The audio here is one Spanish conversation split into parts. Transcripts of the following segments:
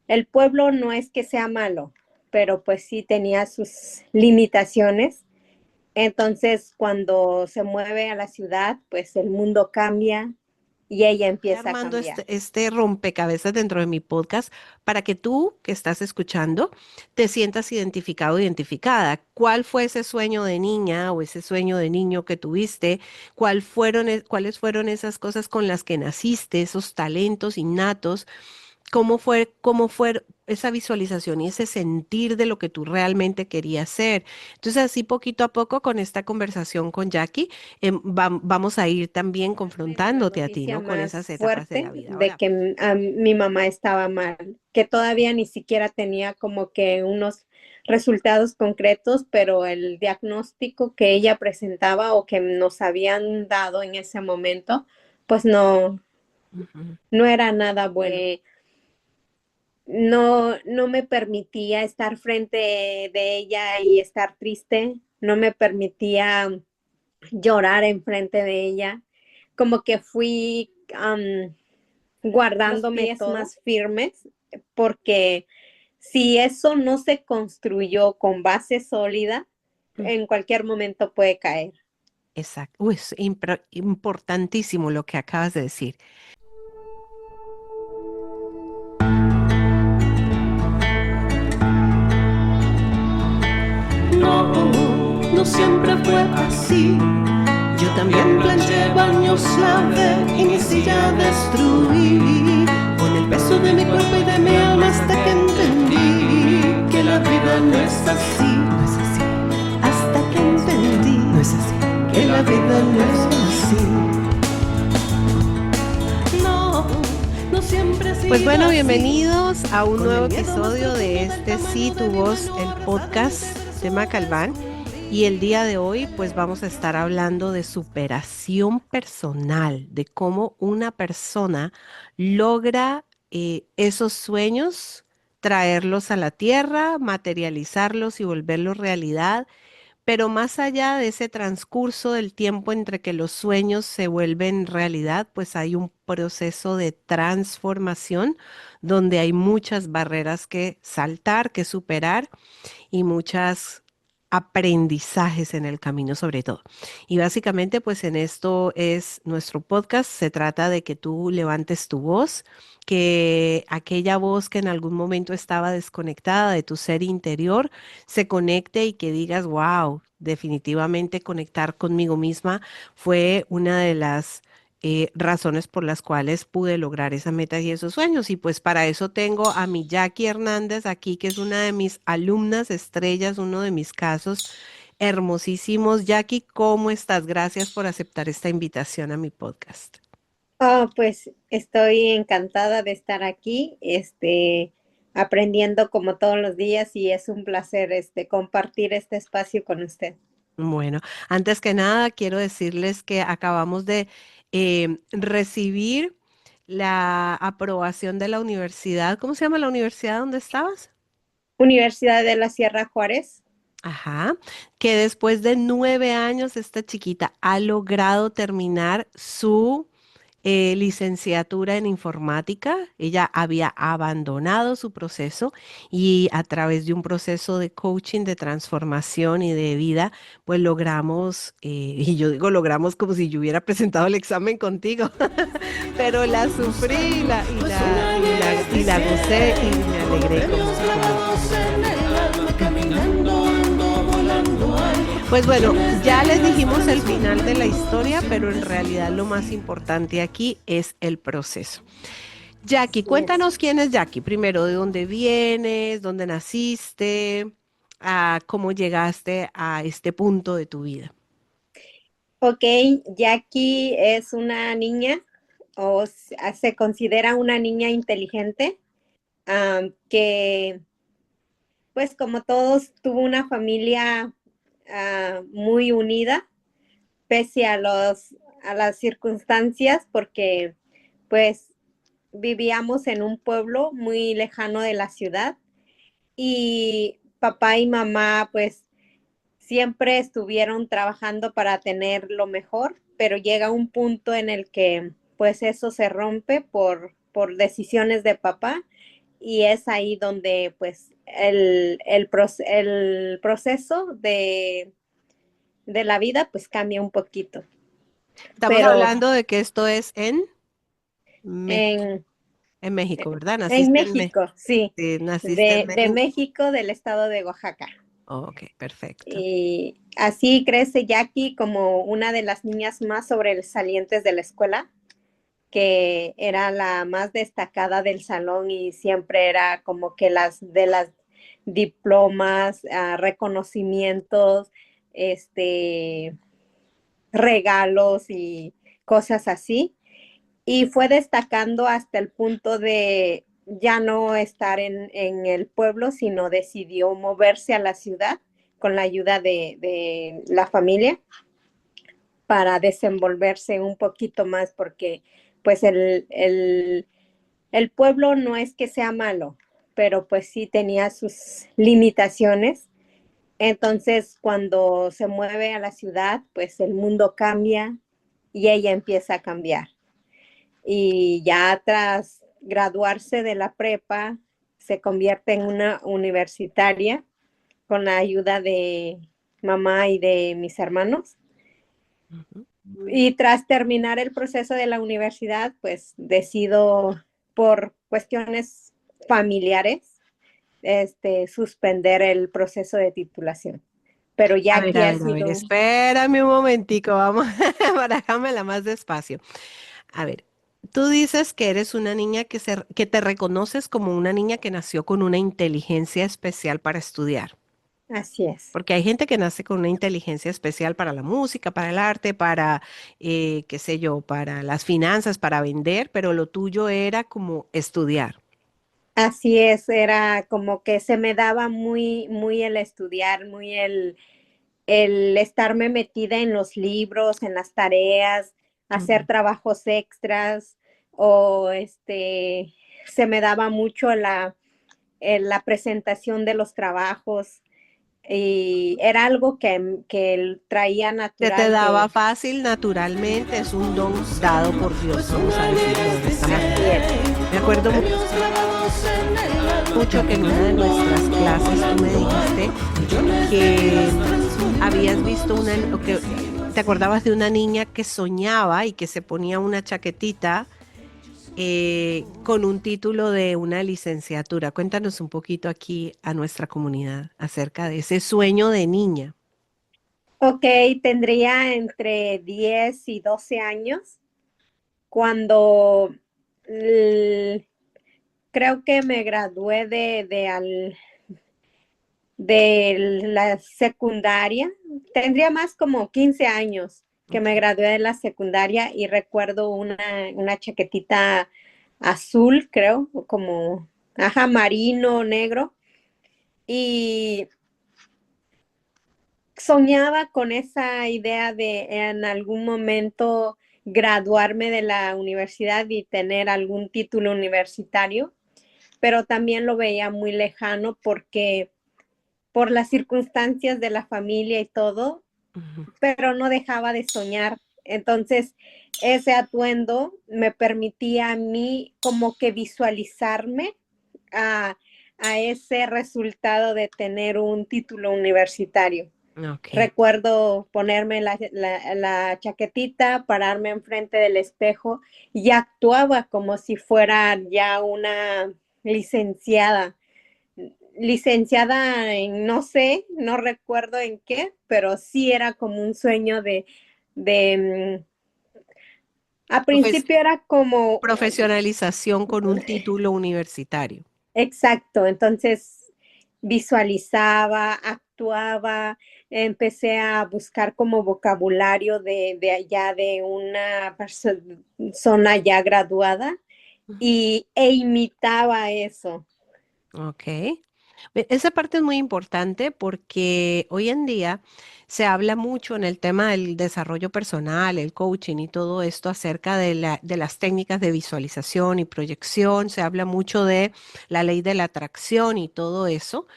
el pueblo no es que sea malo, pero pues sí tenía sus limitaciones. Entonces, cuando se mueve a la ciudad, pues el mundo cambia y ella Estoy empieza a armando cambiar. este rompecabezas dentro de mi podcast para que tú que estás escuchando te sientas identificado, identificada. ¿Cuál fue ese sueño de niña o ese sueño de niño que tuviste? ¿Cuáles fueron esas cosas con las que naciste, esos talentos innatos? Cómo fue esa visualización y ese sentir de lo que tú realmente querías ser? Entonces, así poquito a poco con esta conversación con Jackie, vamos a ir también La confrontándote a ti, noticia ¿no? Con más esas etapas de fuerte la vida. de Ahora, que mi mamá estaba mal, que todavía ni siquiera tenía como que unos resultados concretos, pero el diagnóstico que ella presentaba o que nos habían dado en ese momento, pues ujú, no era nada bueno. No me permitía estar frente de ella y estar triste, no me permitía llorar enfrente de ella, como que fui los guardándome pies todo más más firmes, porque si eso no se construyó con base sólida, mm, en cualquier momento puede caer. exacto. Uy, es importantísimo lo que acabas de decir. No, no siempre fue así. Yo también planché baños, lavé y mi silla destruí. Con el peso de mi cuerpo y de mi alma hasta que entendí que la vida no es así. No es así. Hasta que entendí no es así. Que la vida no es así. No, no siempre ha Pues sido bueno, así. bienvenidos a un Con el nuevo miedo más episodio de profundo del este Sí, tamaño de tu mi voz, mano el abrazada en mi podcast de verso Macalván. Y el descubrí. día de hoy, pues vamos a estar hablando de superación personal, de cómo una persona logra esos sueños, traerlos a la tierra, materializarlos y volverlos realidad. Pero más allá de ese transcurso del tiempo entre que los sueños se vuelven realidad, pues hay un proceso de transformación donde hay muchas barreras que saltar, que superar y muchas aprendizajes en el camino sobre todo. Y básicamente pues en esto es nuestro podcast, se trata de que tú levantes tu voz, que aquella voz que en algún momento estaba desconectada de tu ser interior se conecte y que digas, wow, definitivamente conectar conmigo misma fue una de las razones por las cuales pude lograr esa meta y esos sueños. Y pues para eso tengo a mi Jackie Hernández aquí, que es una de mis alumnas estrellas, uno de mis casos hermosísimos. Jackie, ¿cómo estás? Gracias por aceptar esta invitación a mi podcast. Oh, pues estoy encantada de estar aquí, aprendiendo como todos los días y es un placer, compartir este espacio con usted. Bueno, antes que nada, quiero decirles que acabamos de recibir la aprobación de la universidad. ¿Cómo se llama la universidad donde estabas? Universidad de la Sierra Juárez. Ajá, que después de 9 años esta chiquita ha logrado terminar su licenciatura en informática. Ella había abandonado su proceso y a través de un proceso de coaching, de transformación y de vida, pues logramos, y yo digo logramos como si yo hubiera presentado el examen contigo, pero la sufrí y la gocé y me alegré como Caminando, volando, pues bueno, millones de ya les vidas dijimos al el mismo final de la tiempo, historia, pero en siempre realidad lo más sonreír. importante aquí es el proceso. Jackie, Así es. cuéntanos quién es Jackie. Primero, ¿de dónde vienes? ¿Dónde naciste? ¿Cómo llegaste a este punto de tu vida? Ok, Jackie es una niña se considera una niña inteligente, que pues como todos tuvo una familia muy unida pese a las circunstancias porque pues vivíamos en un pueblo muy lejano de la ciudad y papá y mamá pues siempre estuvieron trabajando para tener lo mejor, pero llega un punto en el que pues eso se rompe por decisiones de papá y es ahí donde pues el proceso de la vida pues cambia un poquito. Estamos Pero hablando de que esto es en, Me- en, en México, ¿verdad? en Naciste en México. México, sí, Sí, naciste en de México. México, del estado de Oaxaca. Ok, perfecto. Y así crece Jackie como una de las niñas más sobresalientes de la escuela, que era la más destacada del salón y siempre era como que las diplomas, reconocimientos, regalos y cosas así. Y fue destacando hasta el punto de ya no estar en el pueblo, sino decidió moverse a la ciudad con la ayuda de la familia para desenvolverse un poquito más, porque pues el pueblo no es que sea malo, pero pues sí tenía sus limitaciones. Entonces, cuando se mueve a la ciudad, pues el mundo cambia y ella empieza a cambiar. Y ya tras graduarse de la prepa, se convierte en una universitaria con la ayuda de mamá y de mis hermanos. Ujú. Y tras terminar el proceso de la universidad, pues decido por cuestiones familiares, suspender el proceso de titulación. Pero ya aquí ha A ver, sido, espérame un momentico, vamos, barajámela más despacio. A ver, tú dices que eres una niña que te reconoces como una niña que nació con una inteligencia especial para estudiar. así es. Porque hay gente que nace con una inteligencia especial para la música, para el arte, para, qué sé yo, para las finanzas, para vender, pero lo tuyo era como estudiar. Así es, era como que se me daba muy, muy el estudiar, muy el estarme metida en los libros, en las tareas, hacer Ujú. trabajos extras, o se me daba mucho la presentación de los trabajos, y era algo que traía Se te natural daba de, fácil, naturalmente, es un don dado por Dios, vamos a decirlo de esta manera. así es. Me acuerdo mucho que en una de nuestras clases tú me dijiste que habías visto o que te acordabas de una niña que soñaba y que se ponía una chaquetita con un título de una licenciatura. Cuéntanos un poquito aquí a nuestra comunidad acerca de ese sueño de niña. Ok, tendría entre 10 y 12 años cuando l- creo que me gradué de la secundaria. Tendría más como 15 años que me Ok. gradué de la secundaria y recuerdo una chaquetita azul, creo, o como, ajá, marino, negro. Y soñaba con esa idea de en algún momento graduarme de la universidad y tener algún título universitario, pero también lo veía muy lejano porque por las circunstancias de la familia y todo, Ujú. pero no dejaba de soñar. Entonces, ese atuendo me permitía a mí como que visualizarme a, a ese resultado de tener un título universitario. Ok. Recuerdo ponerme la chaquetita, pararme enfrente del espejo y actuaba como si fuera ya una licenciada, licenciada en no sé, no recuerdo en qué, pero sí era como un sueño de a Profes- principio era como, Profesionalización con un título universitario. exacto, entonces visualizaba, actuaba, empecé a buscar como vocabulario de allá de una persona ya graduada e imitaba eso. Ok. Esa parte es muy importante porque hoy en día se habla mucho en el tema del desarrollo personal, el coaching y todo esto acerca de de las técnicas de visualización y proyección. Se habla mucho de la ley de la atracción y todo eso.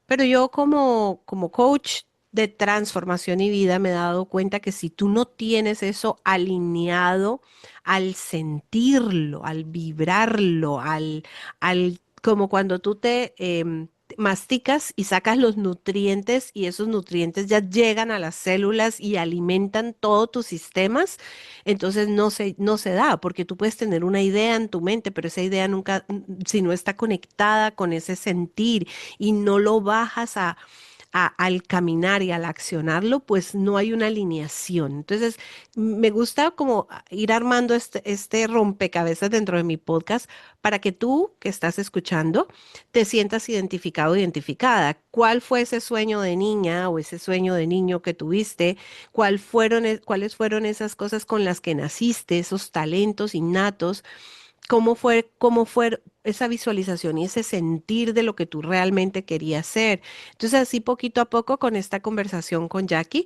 Pero yo como coach de transformación y vida me he dado cuenta que si tú no tienes eso alineado al sentirlo, al vibrarlo, al como cuando tú te masticas y sacas los nutrientes y esos nutrientes ya llegan a las células y alimentan todos tus sistemas, entonces no se da, porque tú puedes tener una idea en tu mente, pero esa idea nunca, si no está conectada con ese sentir y no lo bajas al caminar y al accionarlo, pues no hay una alineación. Entonces, me gusta como ir armando este rompecabezas dentro de mi podcast para que tú que estás escuchando te sientas identificado, identificada. ¿Cuál fue ese sueño de niña o ese sueño de niño que tuviste? ¿Cuáles fueron esas cosas con las que naciste, esos talentos innatos? ¿Cómo fue esa visualización y ese sentir de lo que tú realmente querías ser? Entonces, así poquito a poco con esta conversación con Jackie,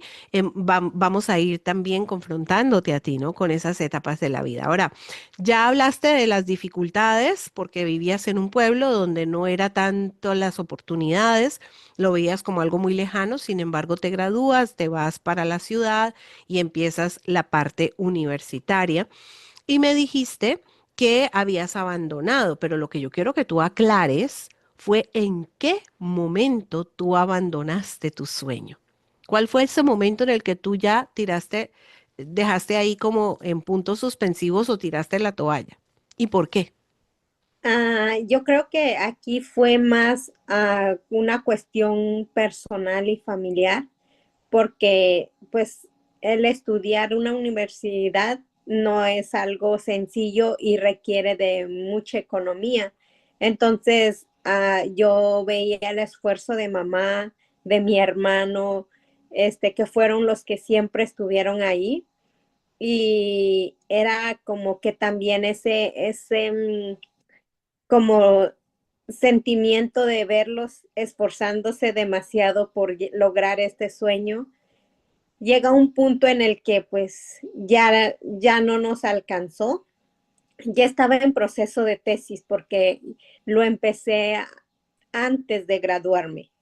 vamos a ir también confrontándote a ti, ¿no? Con esas etapas de la vida. Ahora, ya hablaste de las dificultades porque vivías en un pueblo donde no era tanto las oportunidades, lo veías como algo muy lejano, sin embargo, te gradúas, te vas para la ciudad y empiezas la parte universitaria. Y me dijiste que habías abandonado, pero lo que yo quiero que tú aclares fue en qué momento tú abandonaste tu sueño. ¿Cuál fue ese momento en el que tú ya dejaste ahí como en puntos suspensivos o tiraste la toalla? ¿Y por qué? Yo creo que aquí fue más una cuestión personal y familiar, porque pues el estudiar una universidad no es algo sencillo y requiere de mucha economía. Entonces, yo veía el esfuerzo de mamá, de mi hermano, que fueron los que siempre estuvieron ahí. Y era como que también ese como sentimiento de verlos esforzándose demasiado por lograr este sueño, llega un punto en el que pues ya no nos alcanzó. Ya estaba en proceso de tesis porque lo empecé antes de graduarme.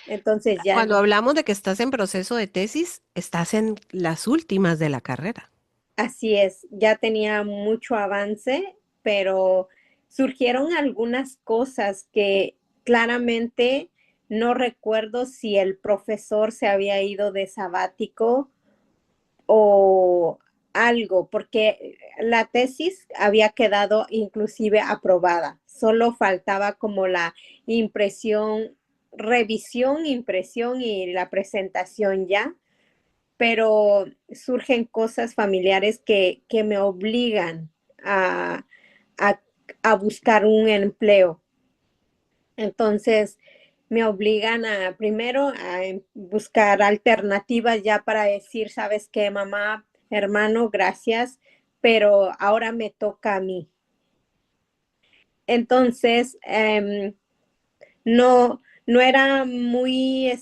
Entonces ya, Cuando hablamos de que estás en proceso de tesis, estás en las últimas de la carrera. así es, ya tenía mucho avance, pero surgieron algunas cosas que claramente no recuerdo si el profesor se había ido de sabático o algo, porque la tesis había quedado inclusive aprobada, solo faltaba como la impresión, revisión, impresión y la presentación ya, pero surgen cosas familiares que me obligan a, a, a buscar un empleo. Entonces, me obligan a primero buscar alternativas ya para decir, ¿sabes qué, mamá, hermano? Gracias, pero ahora me toca a mí. Entonces, no era muy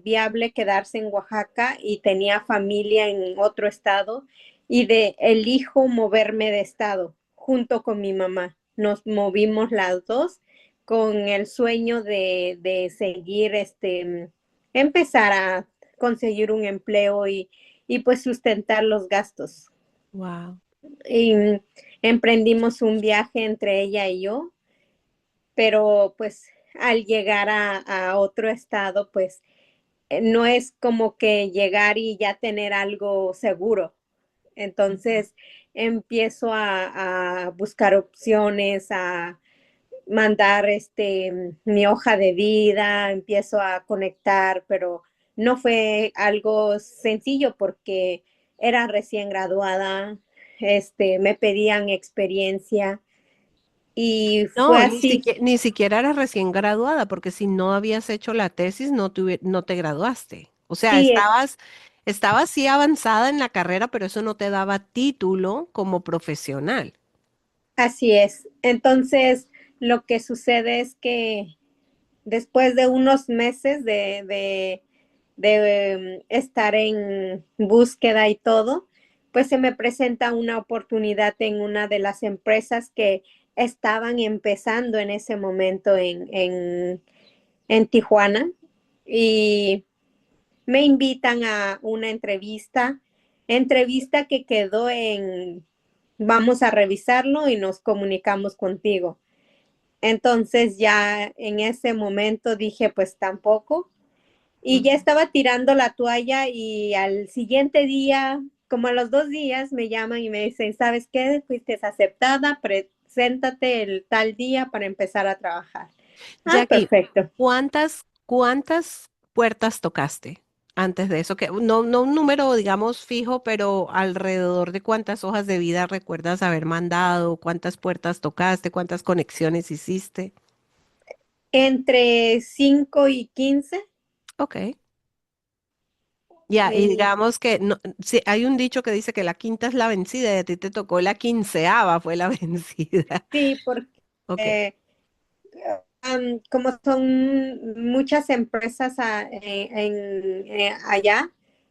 viable quedarse en Oaxaca y tenía familia en otro estado y elijo moverme de estado junto con mi mamá. Nos movimos las dos con el sueño de seguir, empezar a conseguir un empleo y pues sustentar los gastos. Wow. Y emprendimos un viaje entre ella y yo, pero pues al llegar a otro estado, pues no es como que llegar y ya tener algo seguro. Entonces empiezo a buscar opciones, a mandar mi hoja de vida, empiezo a conectar, pero no fue algo sencillo porque era recién graduada, me pedían experiencia y fue No, ni así. siquiera, ni siquiera eras recién graduada, porque si no habías hecho la tesis, no te graduaste. O sea, Sí, estabas sí avanzada en la carrera, pero eso no te daba título como profesional. así es. Entonces, lo que sucede es que después de unos meses de estar en búsqueda y todo, pues se me presenta una oportunidad en una de las empresas que estaban empezando en ese momento en Tijuana y me invitan a una entrevista que quedó en vamos a revisarlo y nos comunicamos contigo. Entonces ya en ese momento dije, pues tampoco. Y ya estaba tirando la toalla y al siguiente día, como a los 2 días, me llaman y me dicen, ¿sabes qué? Fuiste aceptada, preséntate el tal día para empezar a trabajar. Ah, Jackie, perfecto. ¿cuántas puertas tocaste antes de eso? Que no un número, digamos, fijo, pero alrededor de cuántas hojas de vida recuerdas haber mandado, cuántas puertas tocaste, cuántas conexiones hiciste. Entre 5 y 15. Ok. Ya, y Y digamos que no, sí, hay un dicho que dice que la quinta es la vencida y a ti te tocó la quinceava, fue la vencida. sí, porque Ok, como son muchas empresas allá,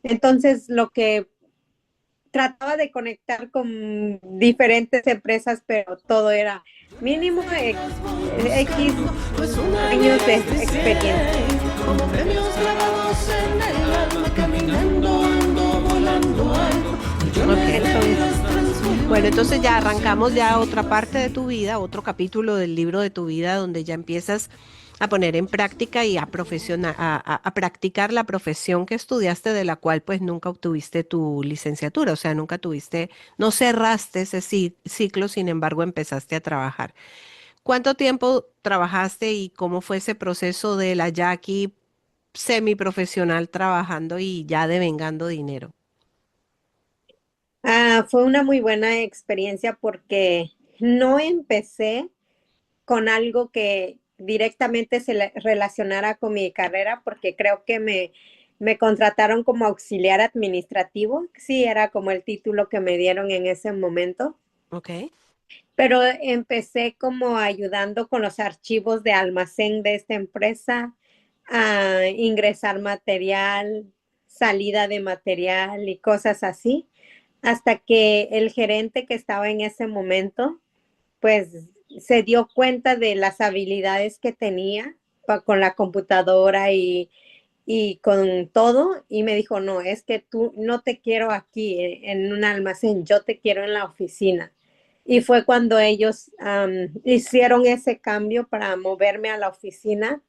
entonces lo que trataba de conectar con diferentes empresas, pero todo era mínimo X pues una años de existencié, experiencia. con premios grabados en el alma, caminando, ando, volando alto, millones ok. de Entonces, vidas Bueno, entonces ya transformadas. arrancamos ya otra parte de tu vida, otro capítulo del libro de tu vida donde ya empiezas a poner en práctica y a a practicar la profesión que estudiaste de la cual pues nunca obtuviste tu licenciatura, o sea, nunca tuviste, no cerraste ese ciclo, sin embargo empezaste a trabajar. ¿Cuánto tiempo trabajaste y cómo fue ese proceso de la Jackie semiprofesional trabajando y ya devengando dinero? fue una muy buena experiencia porque no empecé con algo que directamente relacionara con mi carrera, porque creo que me contrataron como auxiliar administrativo. Sí, era como el título que me dieron en ese momento, Ok. pero empecé como ayudando con los archivos de almacén de esta empresa, a ingresar material, salida de material y cosas así, hasta que el gerente que estaba en ese momento pues se dio cuenta de las habilidades que tenía con la computadora y con todo y me dijo, no, es que tú no te quiero aquí en un almacén, yo te quiero en la oficina. Y fue cuando ellos hicieron ese cambio para moverme a la oficina.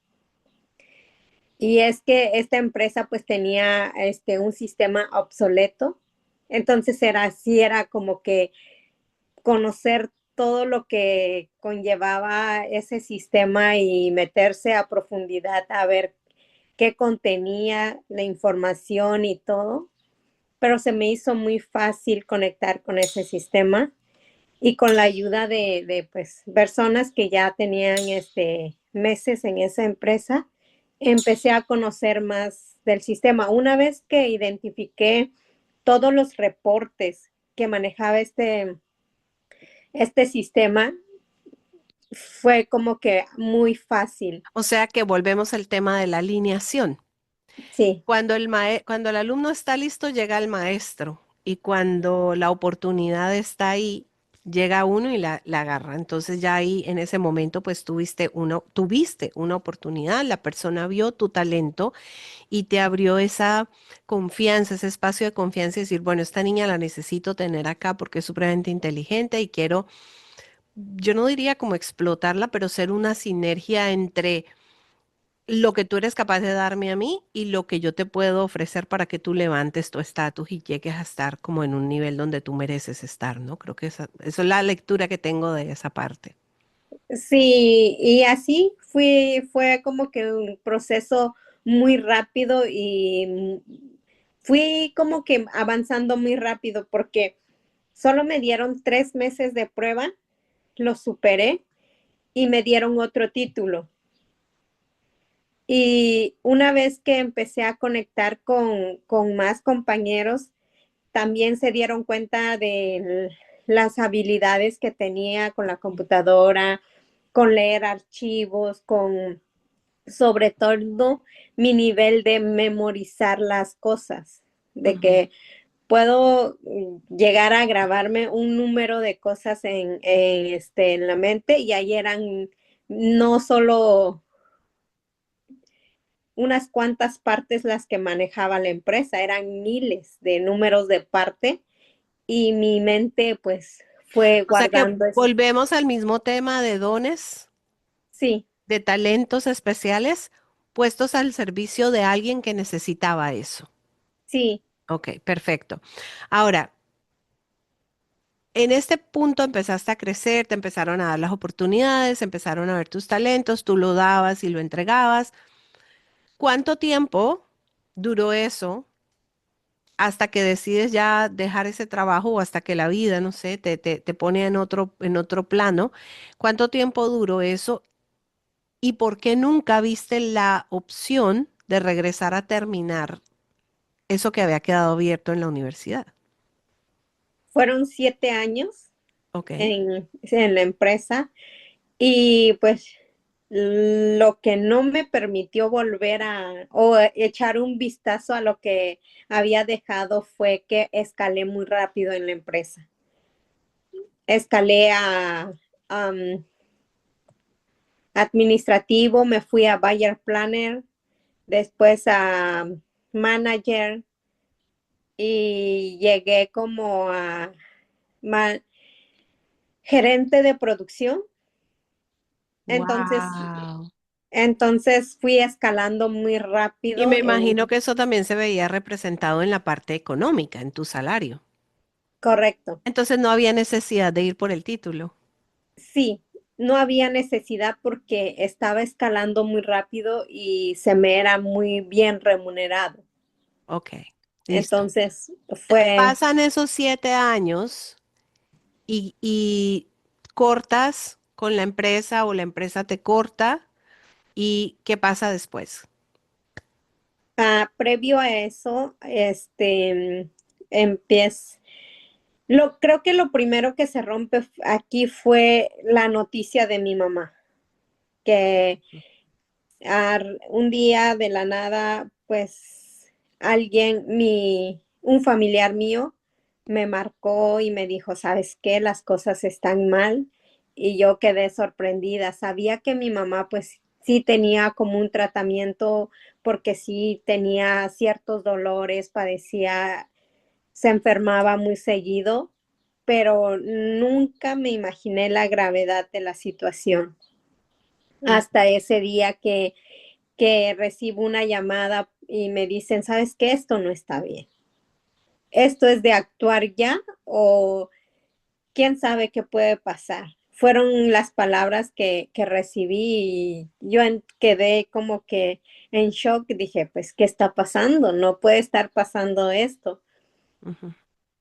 Y es que esta empresa pues tenía un sistema obsoleto. Entonces era así, era como que conocer todo lo que conllevaba ese sistema y meterse a profundidad a ver qué contenía la información y todo, pero se me hizo muy fácil conectar con ese sistema y con la ayuda de pues, personas que ya tenían meses en esa empresa, empecé a conocer más del sistema. Una vez que identifiqué todos los reportes que manejaba este sistema, fue como que muy fácil. O sea que volvemos al tema de la alineación. Sí, Cuando el alumno está listo, llega el maestro. Y cuando la oportunidad está ahí, llega uno y la agarra. Entonces ya ahí en ese momento pues tuviste una oportunidad, la persona vio tu talento y te abrió esa confianza, ese espacio de confianza y decir, bueno, esta niña la necesito tener acá porque es supremamente inteligente y quiero, yo no diría como explotarla, pero ser una sinergia entre lo que tú eres capaz de darme a mí y lo que yo te puedo ofrecer para que tú levantes tu estatus y llegues a estar como en un nivel donde tú mereces estar, ¿no? Creo que esa es la lectura que tengo de esa parte. sí, y así fue como que un proceso muy rápido y fui como que avanzando muy rápido porque solo me dieron 3 meses de prueba, lo superé y me dieron otro título. Y una vez que empecé a conectar con más compañeros, también se dieron cuenta de las habilidades que tenía con la computadora, con leer archivos, con sobre todo mi nivel de memorizar las cosas, de Ujú. que puedo llegar a grabarme un número de cosas en la mente y ahí eran no solo unas cuantas partes las que manejaba la empresa, eran miles de números de parte y mi mente pues fue O sea que guardando eso. volvemos al mismo tema de dones Sí, de talentos especiales puestos al servicio de alguien que necesitaba eso. sí. Ok, perfecto. Ahora, en este punto empezaste a crecer, te empezaron a dar las oportunidades, empezaron a ver tus talentos, tú lo dabas y lo entregabas. ¿Cuánto tiempo duró eso hasta que decides ya dejar ese trabajo o hasta que la vida, no sé, te pone en otro plano? ¿Cuánto tiempo duró eso y por qué nunca viste la opción de regresar a terminar eso que había quedado abierto en la universidad? Fueron 7 años Ok. en la empresa y pues lo que no me permitió volver a o echar un vistazo a lo que había dejado fue que escalé muy rápido en la empresa. Escalé a administrativo, me fui a buyer planner, después a manager y llegué como a ma- gerente de producción. Entonces, Wow. entonces fui escalando muy Y me rápido imagino en que eso también se veía representado en la parte económica, en tu salario. correcto. Entonces no había necesidad de ir por el título. Sí, no había necesidad porque estaba escalando muy rápido y se me era muy bien remunerado. Ok, listo. Entonces fue Pasan esos 7 años y cortas con la empresa o la empresa te corta. ¿Y qué pasa después? previo a eso, empieza. Creo que lo primero que se rompe aquí fue la noticia de mi mamá, que un día de la nada, pues un familiar mío me marcó y me dijo, ¿sabes qué? Las cosas están mal. Y yo quedé sorprendida. Sabía que mi mamá, pues sí tenía como un tratamiento porque sí tenía ciertos dolores, padecía, se enfermaba muy seguido, pero nunca me imaginé la gravedad de la situación hasta ese día que recibo una llamada y me dicen, ¿sabes qué? Esto no está bien. Esto es de actuar ya o quién sabe qué puede pasar. Fueron las palabras que recibí y yo quedé como que en shock. Dije, pues, ¿qué está pasando? No puede estar pasando esto. Ujú.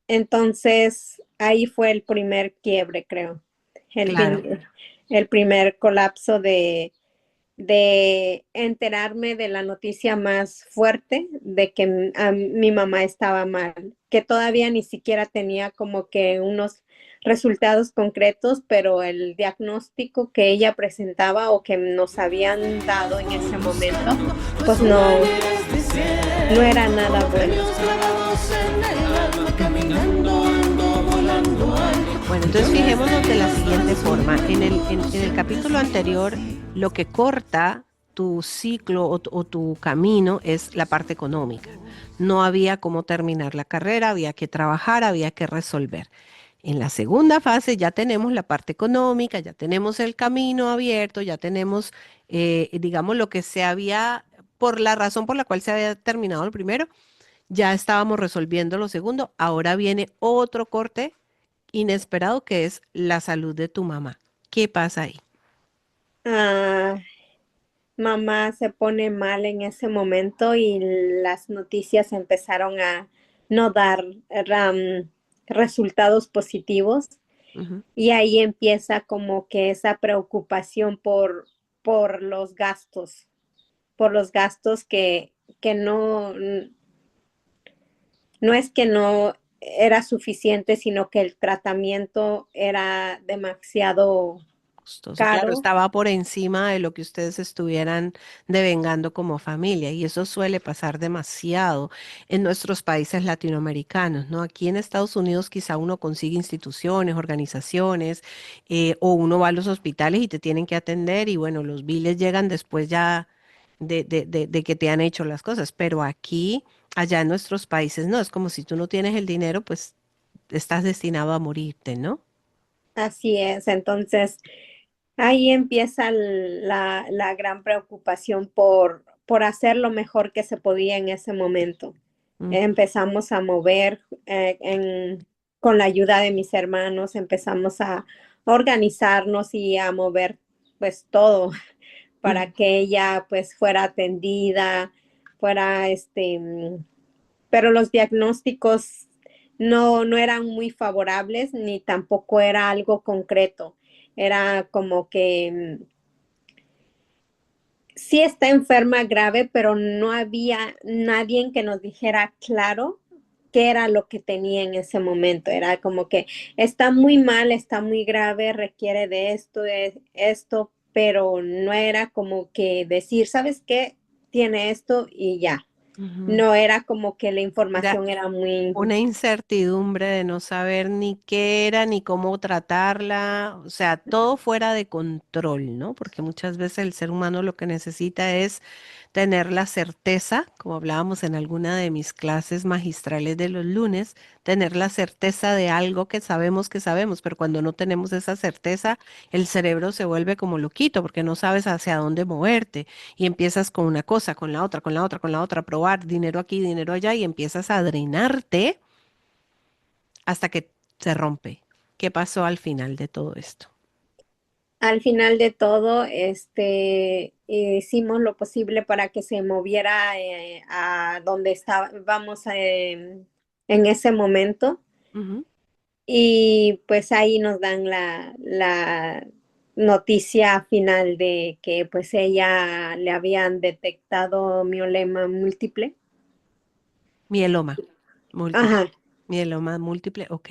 Entonces, ahí fue el primer quiebre, creo. El, Claro. el primer colapso de enterarme de la noticia más fuerte de que mi mamá estaba mal, que todavía ni siquiera tenía como que unos resultados concretos, pero el diagnóstico que ella presentaba o que nos habían dado en ese momento, pues no era nada bueno. Bueno, entonces fijémonos de la siguiente forma. En el capítulo anterior, lo que corta tu ciclo o tu camino es la parte económica. No había cómo terminar la carrera, había que trabajar, había que resolver. En la segunda fase ya tenemos la parte económica, ya tenemos el camino abierto, ya tenemos, digamos, lo que se había, por la razón por la cual se había terminado el primero, ya estábamos resolviendo lo segundo. Ahora viene otro corte inesperado que es la salud de tu mamá. ¿Qué pasa ahí? Ah, mamá se pone mal en ese momento y las noticias empezaron a no dar resultados positivos. Ujú. Y ahí empieza como que esa preocupación por los gastos que no es que no era suficiente, sino que el tratamiento era demasiado Costoso. Claro, caro. estaba por encima de lo que ustedes estuvieran devengando como familia y eso suele pasar demasiado en nuestros países latinoamericanos, ¿no? Aquí en Estados Unidos quizá uno consigue instituciones, organizaciones o uno va a los hospitales y te tienen que atender y bueno, los biles llegan después ya de que te han hecho las cosas, pero aquí, allá en nuestros países, no, es como si tú no tienes el dinero, pues estás destinado a morirte, ¿no? Así es. Entonces, Ahí empieza la gran preocupación por hacer lo mejor que se podía en ese momento. Mm, Empezamos a mover con la ayuda de mis hermanos, empezamos a organizarnos y a mover pues todo para mm. que ella pues fuera atendida, fuera pero los diagnósticos no eran muy favorables ni tampoco era algo concreto. Era como que sí está enferma grave, pero no había nadie que nos dijera claro qué era lo que tenía en ese momento. Era como que está muy mal, está muy grave, requiere de esto, pero no era como que decir, ¿sabes qué? Tiene esto y ya. Ujú. No era como que la Era información era muy. una incertidumbre de no saber ni qué era, ni cómo tratarla, o sea, todo fuera de control, ¿no? Porque muchas veces el ser humano lo que necesita es tener la certeza, como hablábamos en alguna de mis clases magistrales de los lunes, tener la certeza de algo que sabemos, pero cuando no tenemos esa certeza, el cerebro se vuelve como loquito porque no sabes hacia dónde moverte y empiezas con una cosa, con la otra, con la otra, con la otra, a probar dinero aquí, dinero allá y empiezas a drenarte hasta que se rompe. ¿Qué pasó al final de todo esto? Al final de todo, hicimos lo posible para que se moviera a donde estábamos en ese momento. Ujú. Y pues ahí nos dan la noticia final de que pues ella le habían detectado miolema múltiple. Mieloma múltiple. Ajá. Mieloma múltiple, ok.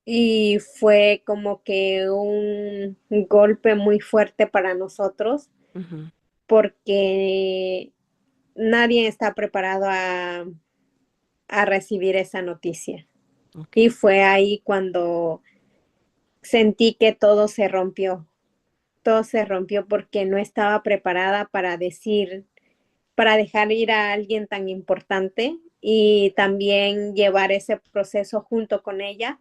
Y fue como que un golpe muy fuerte para nosotros Ujú, porque nadie está preparado a recibir esa noticia. ok. Y fue ahí cuando sentí que todo se rompió porque no estaba preparada para decir, para dejar ir a alguien tan importante y también llevar ese proceso junto con ella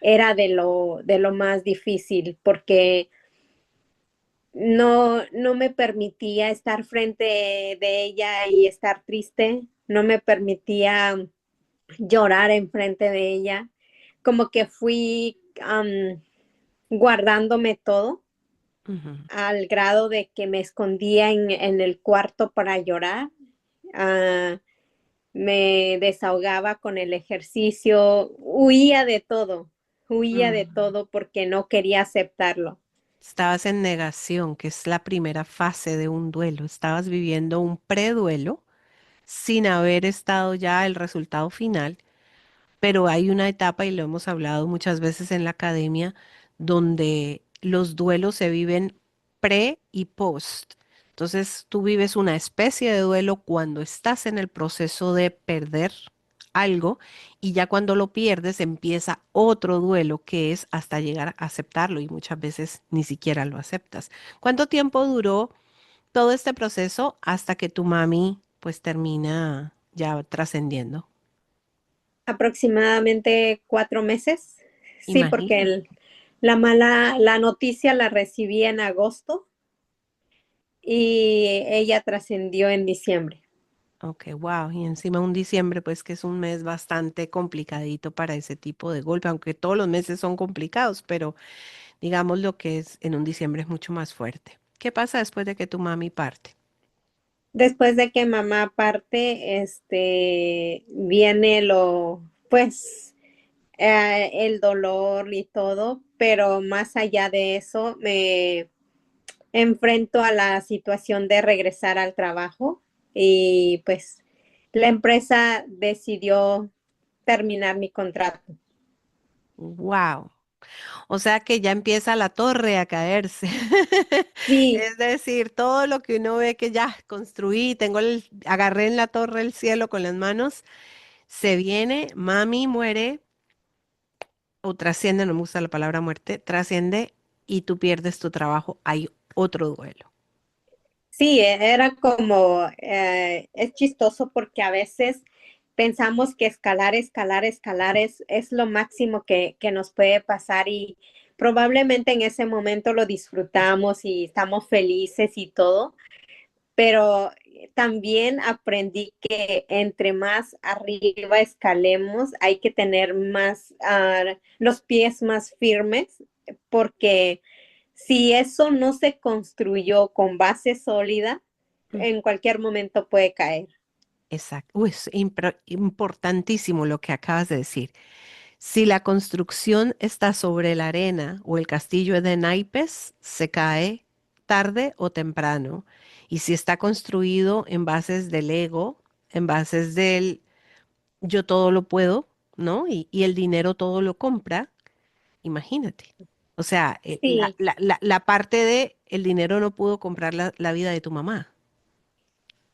era de lo más difícil porque no me permitía estar frente de ella y estar triste, no me permitía llorar enfrente de ella, como que fui guardándome todo Ujú. al grado de que me escondía en el cuarto para llorar. Ah, me desahogaba con el ejercicio, huía de Mm. todo porque no quería aceptarlo. Estabas en negación, que es la primera fase de un duelo. Estabas viviendo un preduelo sin haber estado ya el resultado final, pero hay una etapa, y lo hemos hablado muchas veces en la academia, donde los duelos se viven pre y post. Entonces, tú vives una especie de duelo cuando estás en el proceso de perder algo y ya cuando lo pierdes empieza otro duelo que es hasta llegar a aceptarlo y muchas veces ni siquiera lo aceptas. ¿Cuánto tiempo duró todo este proceso hasta que tu mami pues termina ya trascendiendo? Aproximadamente 4 meses, sí, porque Imagínate. la noticia la recibí en agosto y ella trascendió en diciembre. Ok, wow. Y encima un diciembre, pues que es un mes bastante complicadito para ese tipo de golpe, aunque todos los meses son complicados, pero digamos lo que es en un diciembre es mucho más fuerte. ¿Qué pasa después de que tu mami parte? Después de que mamá parte, viene pues, el dolor y todo, pero más allá de eso, me enfrento a la situación de regresar al trabajo y pues la empresa decidió terminar mi contrato. Wow. O sea que ya empieza la torre a caerse. Sí, Es decir, todo lo que uno ve que ya construí, agarré en la torre el cielo con las manos, se viene, mami muere o trasciende, no me gusta la palabra muerte, trasciende y tú pierdes tu trabajo, hay otro duelo. sí, era como, es chistoso porque a veces pensamos que escalar es lo máximo que nos puede pasar probablemente en ese momento lo disfrutamos y estamos felices y todo, pero también aprendí que entre más arriba escalemos, hay que tener más, los pies más firmes, porque si eso no se construyó con base sólida, Mm. en cualquier momento puede caer. Exacto. Uy, es importantísimo lo que acabas de decir. Si la construcción está sobre la arena o el castillo es de naipes, se cae tarde o temprano. Y si está construido en bases del ego, en bases del yo todo lo puedo, ¿no? Y el dinero todo lo compra, imagínate. O sea, Sí, la parte de el dinero no pudo comprar la vida de tu mamá.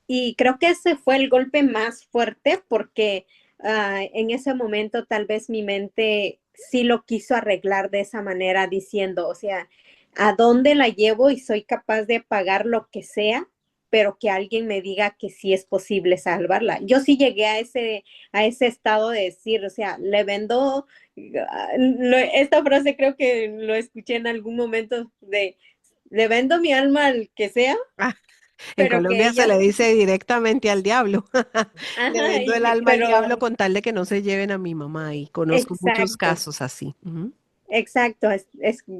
y creo que ese fue el golpe más fuerte porque en ese momento tal vez mi mente sí lo quiso arreglar de esa manera, diciendo, o sea, ¿a dónde la llevo y soy capaz de pagar lo que sea, pero que alguien me diga que sí es posible salvarla? Yo sí llegué a ese estado de decir, o sea, le vendo, esta frase creo que lo escuché en algún momento de, le vendo mi alma al que sea, En pero que Colombia se ella, le dice directamente al diablo. Le ajá, vendo el alma al diablo pero con tal de que no se lleven a mi mamá y conozco muchos exacto, casos así. Ujú. exacto,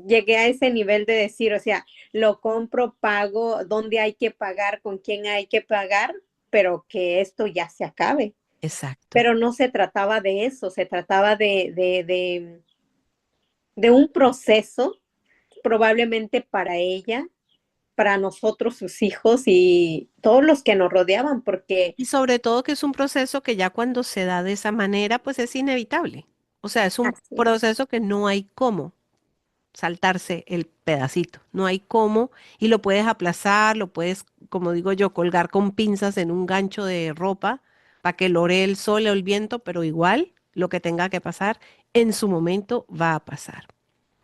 llegué a ese nivel de decir, o sea, lo compro, pago, dónde hay que pagar, con quién hay que pagar, pero que esto ya se acabe. Exacto. Pero no se trataba de eso, se trataba de un proceso probablemente para ella, para nosotros, sus hijos y todos los que nos rodeaban, porque Y sobre todo que es un proceso que ya cuando se da de esa manera, pues es inevitable. O sea, es un así es. proceso que no hay cómo saltarse el pedacito, no hay cómo y lo puedes aplazar, lo puedes, como digo yo, colgar con pinzas en un gancho de ropa para que lore el sol o el viento, pero igual lo que tenga que pasar en su momento va a pasar.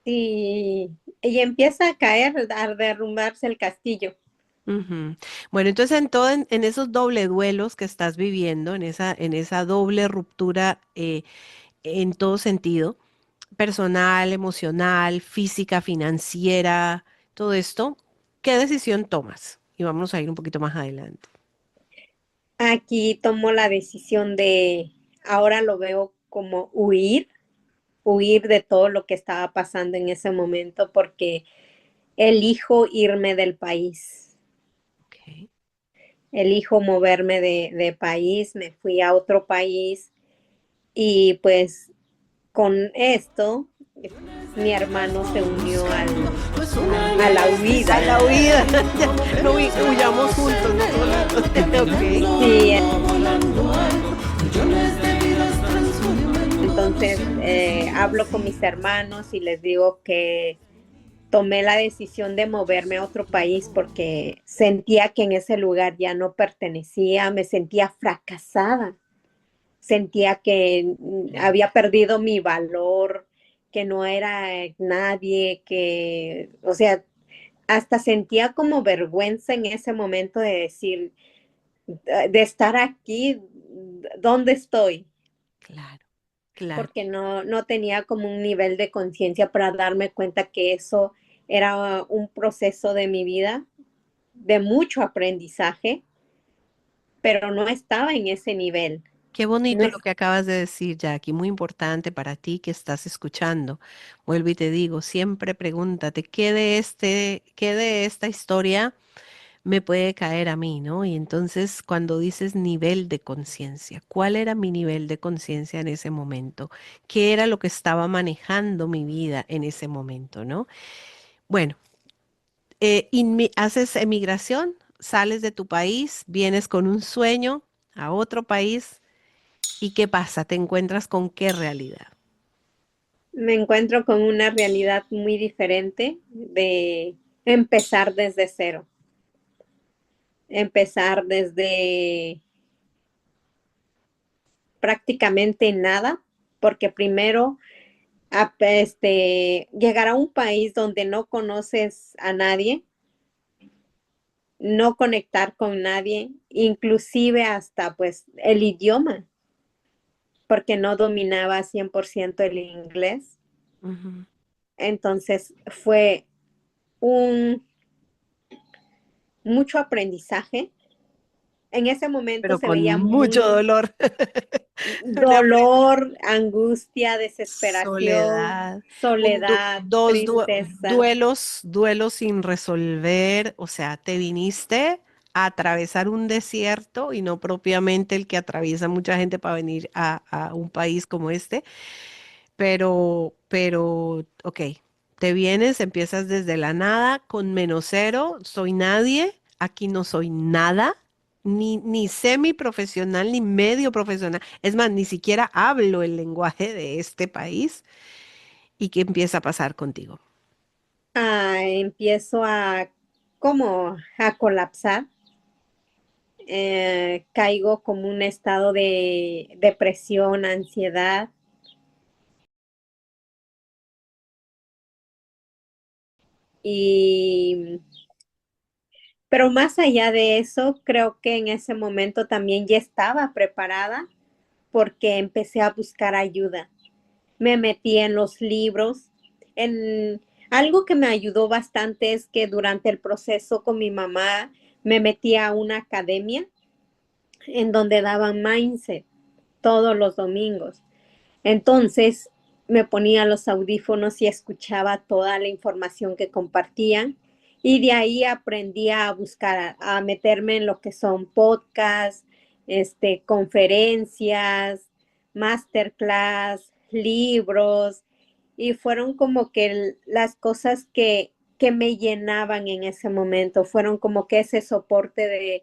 Y empieza a caer, a derrumbarse el castillo. Ujú. Bueno, entonces en esos doble duelos que estás viviendo, en esa doble ruptura en todo sentido, personal, emocional, física, financiera, todo esto, ¿qué decisión tomas? Y vamos a ir un poquito más adelante. Aquí tomó la decisión de, ahora lo veo como huir de todo lo que estaba pasando en ese momento porque elijo irme del país, Ok. elijo moverme de país, me fui a otro país y pues con esto mi hermano se unió Pues una a la anestesia A huida. la huida, ya, como no peligrosa huyamos juntos, no solitos. dosis, Ok. caminando Sí, alto, volando alto, millones de vidas transformando tu entonces ser hablo con mis hermanos y les digo que tomé la decisión de moverme a otro país porque sentía que en ese lugar ya no pertenecía, me sentía fracasada, sentía que Claro. había perdido mi valor, que no era nadie, que, o sea, hasta sentía como vergüenza en ese momento de decir, de estar aquí, ¿dónde estoy? Claro, claro. Porque no tenía como un nivel de conciencia para darme cuenta que eso era un proceso de mi vida de mucho aprendizaje, pero no estaba en ese nivel. Qué No bonito lo es, que acabas de decir, Jackie, muy importante para ti que estás escuchando. Vuelvo y te digo, siempre pregúntate, qué de esta historia me puede caer a mí, ¿no? Y entonces cuando dices nivel de conciencia, ¿cuál era mi nivel de conciencia en ese momento? ¿Qué era lo que estaba manejando mi vida en ese momento, ¿no? Bueno, haces emigración, sales de tu país, vienes con un sueño a otro país. ¿Y qué pasa? ¿Te encuentras con qué realidad? me encuentro con una realidad muy diferente de empezar desde cero, empezar desde prácticamente nada, porque primero llegar a un país donde no conoces a nadie, no conectar con nadie, inclusive hasta pues el idioma, porque no dominaba 100% el inglés. Ujú. Entonces fue un mucho aprendizaje. En ese momento Pero se con veía mucho muy dolor. dolor, angustia, desesperación, Soledad, soledad, tristeza. duelos sin resolver, o sea, te viniste a atravesar un desierto y no propiamente el que atraviesa mucha gente para venir a un país como este, ok, te vienes, empiezas desde la nada, con menos cero, soy nadie, aquí no soy nada. Ni semiprofesional ni medio profesional. Es más, ni siquiera hablo el lenguaje de este país. ¿Y qué empieza a pasar contigo? Empiezo a como a colapsar, caigo como un estado de depresión, ansiedad y pero más allá de eso, creo que en ese momento también ya estaba preparada porque empecé a buscar ayuda. Me metí en los libros. En algo que me ayudó bastante es que durante el proceso con mi mamá me metí a una academia en donde daban mindset todos los domingos. Entonces me ponía los audífonos y escuchaba toda la información que compartían y de ahí aprendí a buscar, a meterme en lo que son podcasts, conferencias, masterclass, libros y fueron como que las cosas que me llenaban en ese momento, fueron como que ese soporte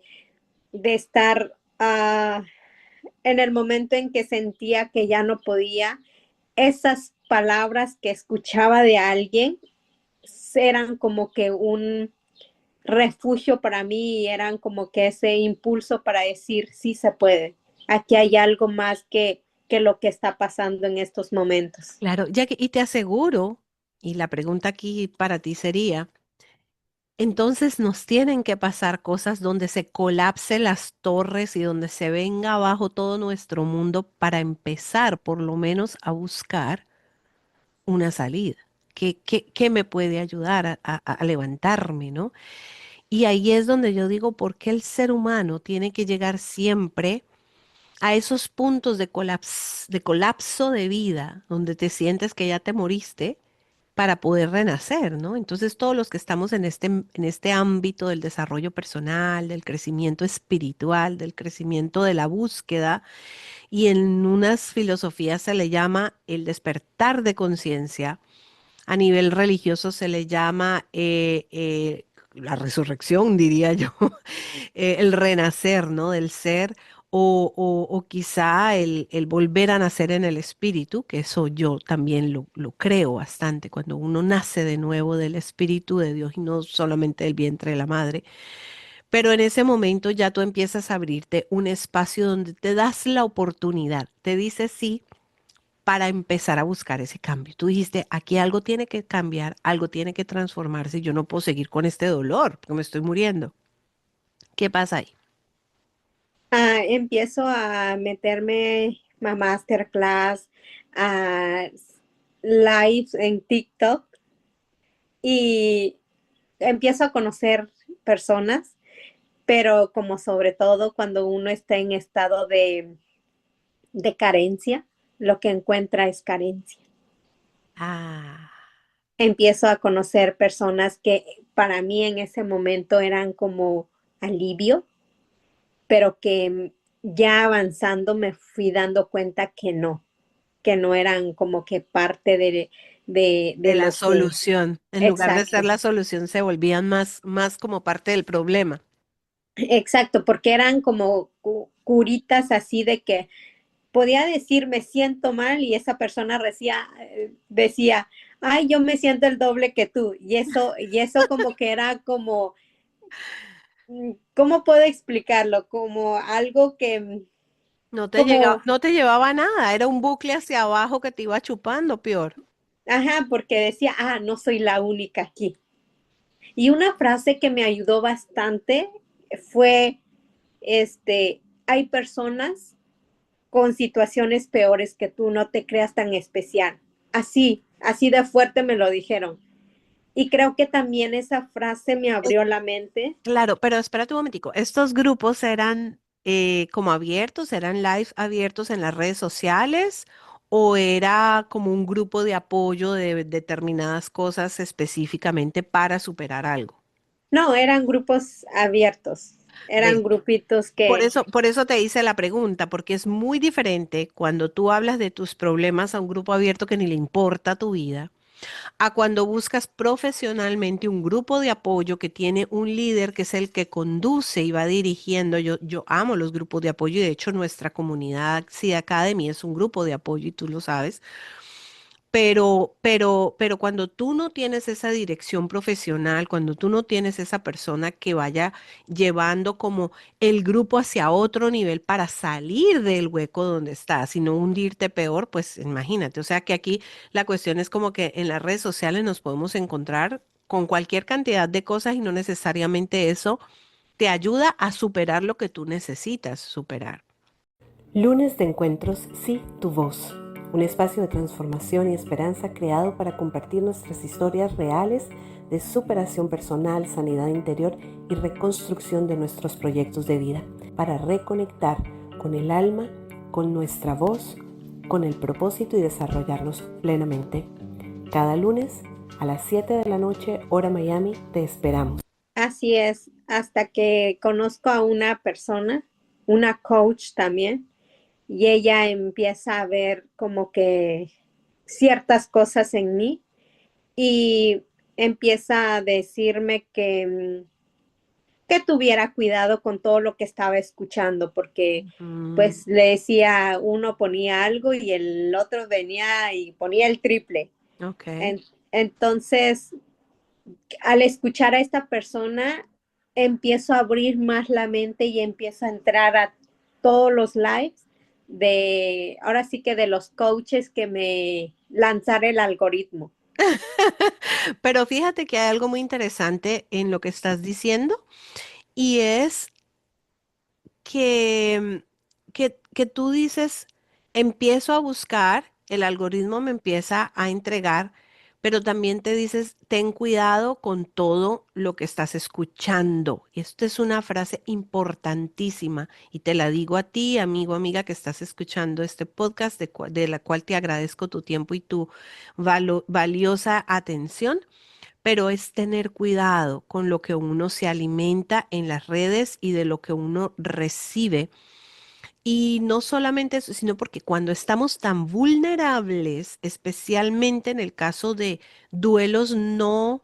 de estar en el momento en que sentía que ya no podía, esas palabras que escuchaba de alguien eran como que un refugio para mí y eran como que ese impulso para decir, sí se puede, aquí hay algo más que lo que está pasando en estos momentos. Claro, y te aseguro, y la pregunta aquí para ti sería, entonces nos tienen que pasar cosas donde se colapse las torres y donde se venga abajo todo nuestro mundo para empezar por lo menos a buscar una salida. ¿Qué me puede ayudar a levantarme, ¿no? Y ahí es donde yo digo, ¿por qué el ser humano tiene que llegar siempre a esos puntos de colapso de vida, donde te sientes que ya te moriste para poder renacer, ¿no? Entonces, todos los que estamos en este ámbito del desarrollo personal, del crecimiento espiritual, del crecimiento de la búsqueda, y en unas filosofías se le llama el despertar de conciencia, a nivel religioso se le llama la resurrección, diría yo, el renacer, ¿no? Del ser, o quizá el volver a nacer en el espíritu, que eso yo también lo creo bastante, cuando uno nace de nuevo del espíritu de Dios y no solamente del vientre de la madre. Pero en ese momento ya tú empiezas a abrirte un espacio donde te das la oportunidad, te dices sí para empezar a buscar ese cambio. Tú dijiste, aquí algo tiene que cambiar, algo tiene que transformarse, yo no puedo seguir con este dolor porque me estoy muriendo. ¿Qué pasa ahí? Empiezo a meterme a masterclass, a lives en TikTok y empiezo a conocer personas, pero como sobre todo cuando uno está en estado de carencia, lo que encuentra es carencia. Ah, Empiezo a conocer personas que para mí en ese momento eran como alivio, pero que ya avanzando me fui dando cuenta que no eran como que parte de de la lo que, solución. En lugar de ser exacto, la solución, se volvían más como parte del problema. exacto, porque eran como curitas así de que podía decir me siento mal y esa persona decía, ay, yo me siento el doble que tú. Y eso como que era como, ¿cómo puedo explicarlo? Como algo que, como, No te llevaba a nada, era un bucle hacia abajo que te iba chupando, peor. ajá, porque decía, no soy la única aquí. Y una frase que me ayudó bastante fue, hay personas con situaciones peores que tú, no te creas tan especial. Así, así de fuerte me lo dijeron. Y creo que también esa frase me abrió la mente. Claro, pero espérate un momentico. ¿Estos grupos eran como abiertos, eran live abiertos en las redes sociales o era como un grupo de apoyo de determinadas cosas específicamente para superar algo? No, eran grupos abiertos, ¿Ves? eran grupitos que, Por eso te hice la pregunta, porque es muy diferente cuando tú hablas de tus problemas a un grupo abierto que ni le importa tu vida a cuando buscas profesionalmente un grupo de apoyo que tiene un líder que es el que conduce y va dirigiendo. Yo amo los grupos de apoyo y de hecho nuestra comunidad Sea Academy es un grupo de apoyo y tú lo sabes. Pero cuando tú no tienes esa dirección profesional, cuando tú no tienes esa persona que vaya llevando como el grupo hacia otro nivel para salir del hueco donde estás y no hundirte peor, pues imagínate. O sea que aquí la cuestión es como que en las redes sociales nos podemos encontrar con cualquier cantidad de cosas y no necesariamente eso te ayuda a superar lo que tú necesitas superar. Lunes de Encuentros, sí, tu voz. Un espacio de transformación y esperanza creado para compartir nuestras historias reales de superación personal, sanidad interior y reconstrucción de nuestros proyectos de vida, para reconectar con el alma, con nuestra voz, con el propósito y desarrollarnos plenamente. Cada lunes a las 7 de la noche, hora Miami, te esperamos. así es, hasta que conozco a una persona, una coach también, y ella empieza a ver como que ciertas cosas en mí y empieza a decirme que tuviera cuidado con todo lo que estaba escuchando, porque Mm, pues le decía, uno ponía algo y el otro venía y ponía el triple. ok. En, entonces, al escuchar a esta persona, empiezo a abrir más la mente y empiezo a entrar a todos los lives de, ahora sí que de los coaches que me lanzara el algoritmo. Pero fíjate que hay algo muy interesante en lo que estás diciendo y es que, que tú dices, empiezo a buscar, el algoritmo me empieza a entregar, pero también te dices, ten cuidado con todo lo que estás escuchando. Y esto es una frase importantísima y te la digo a ti, amigo, amiga, que estás escuchando este podcast, de la cual te agradezco tu tiempo y tu valiosa atención, pero es tener cuidado con lo que uno se alimenta en las redes y de lo que uno recibe. Y no solamente eso, sino porque cuando estamos tan vulnerables, especialmente en el caso de duelos no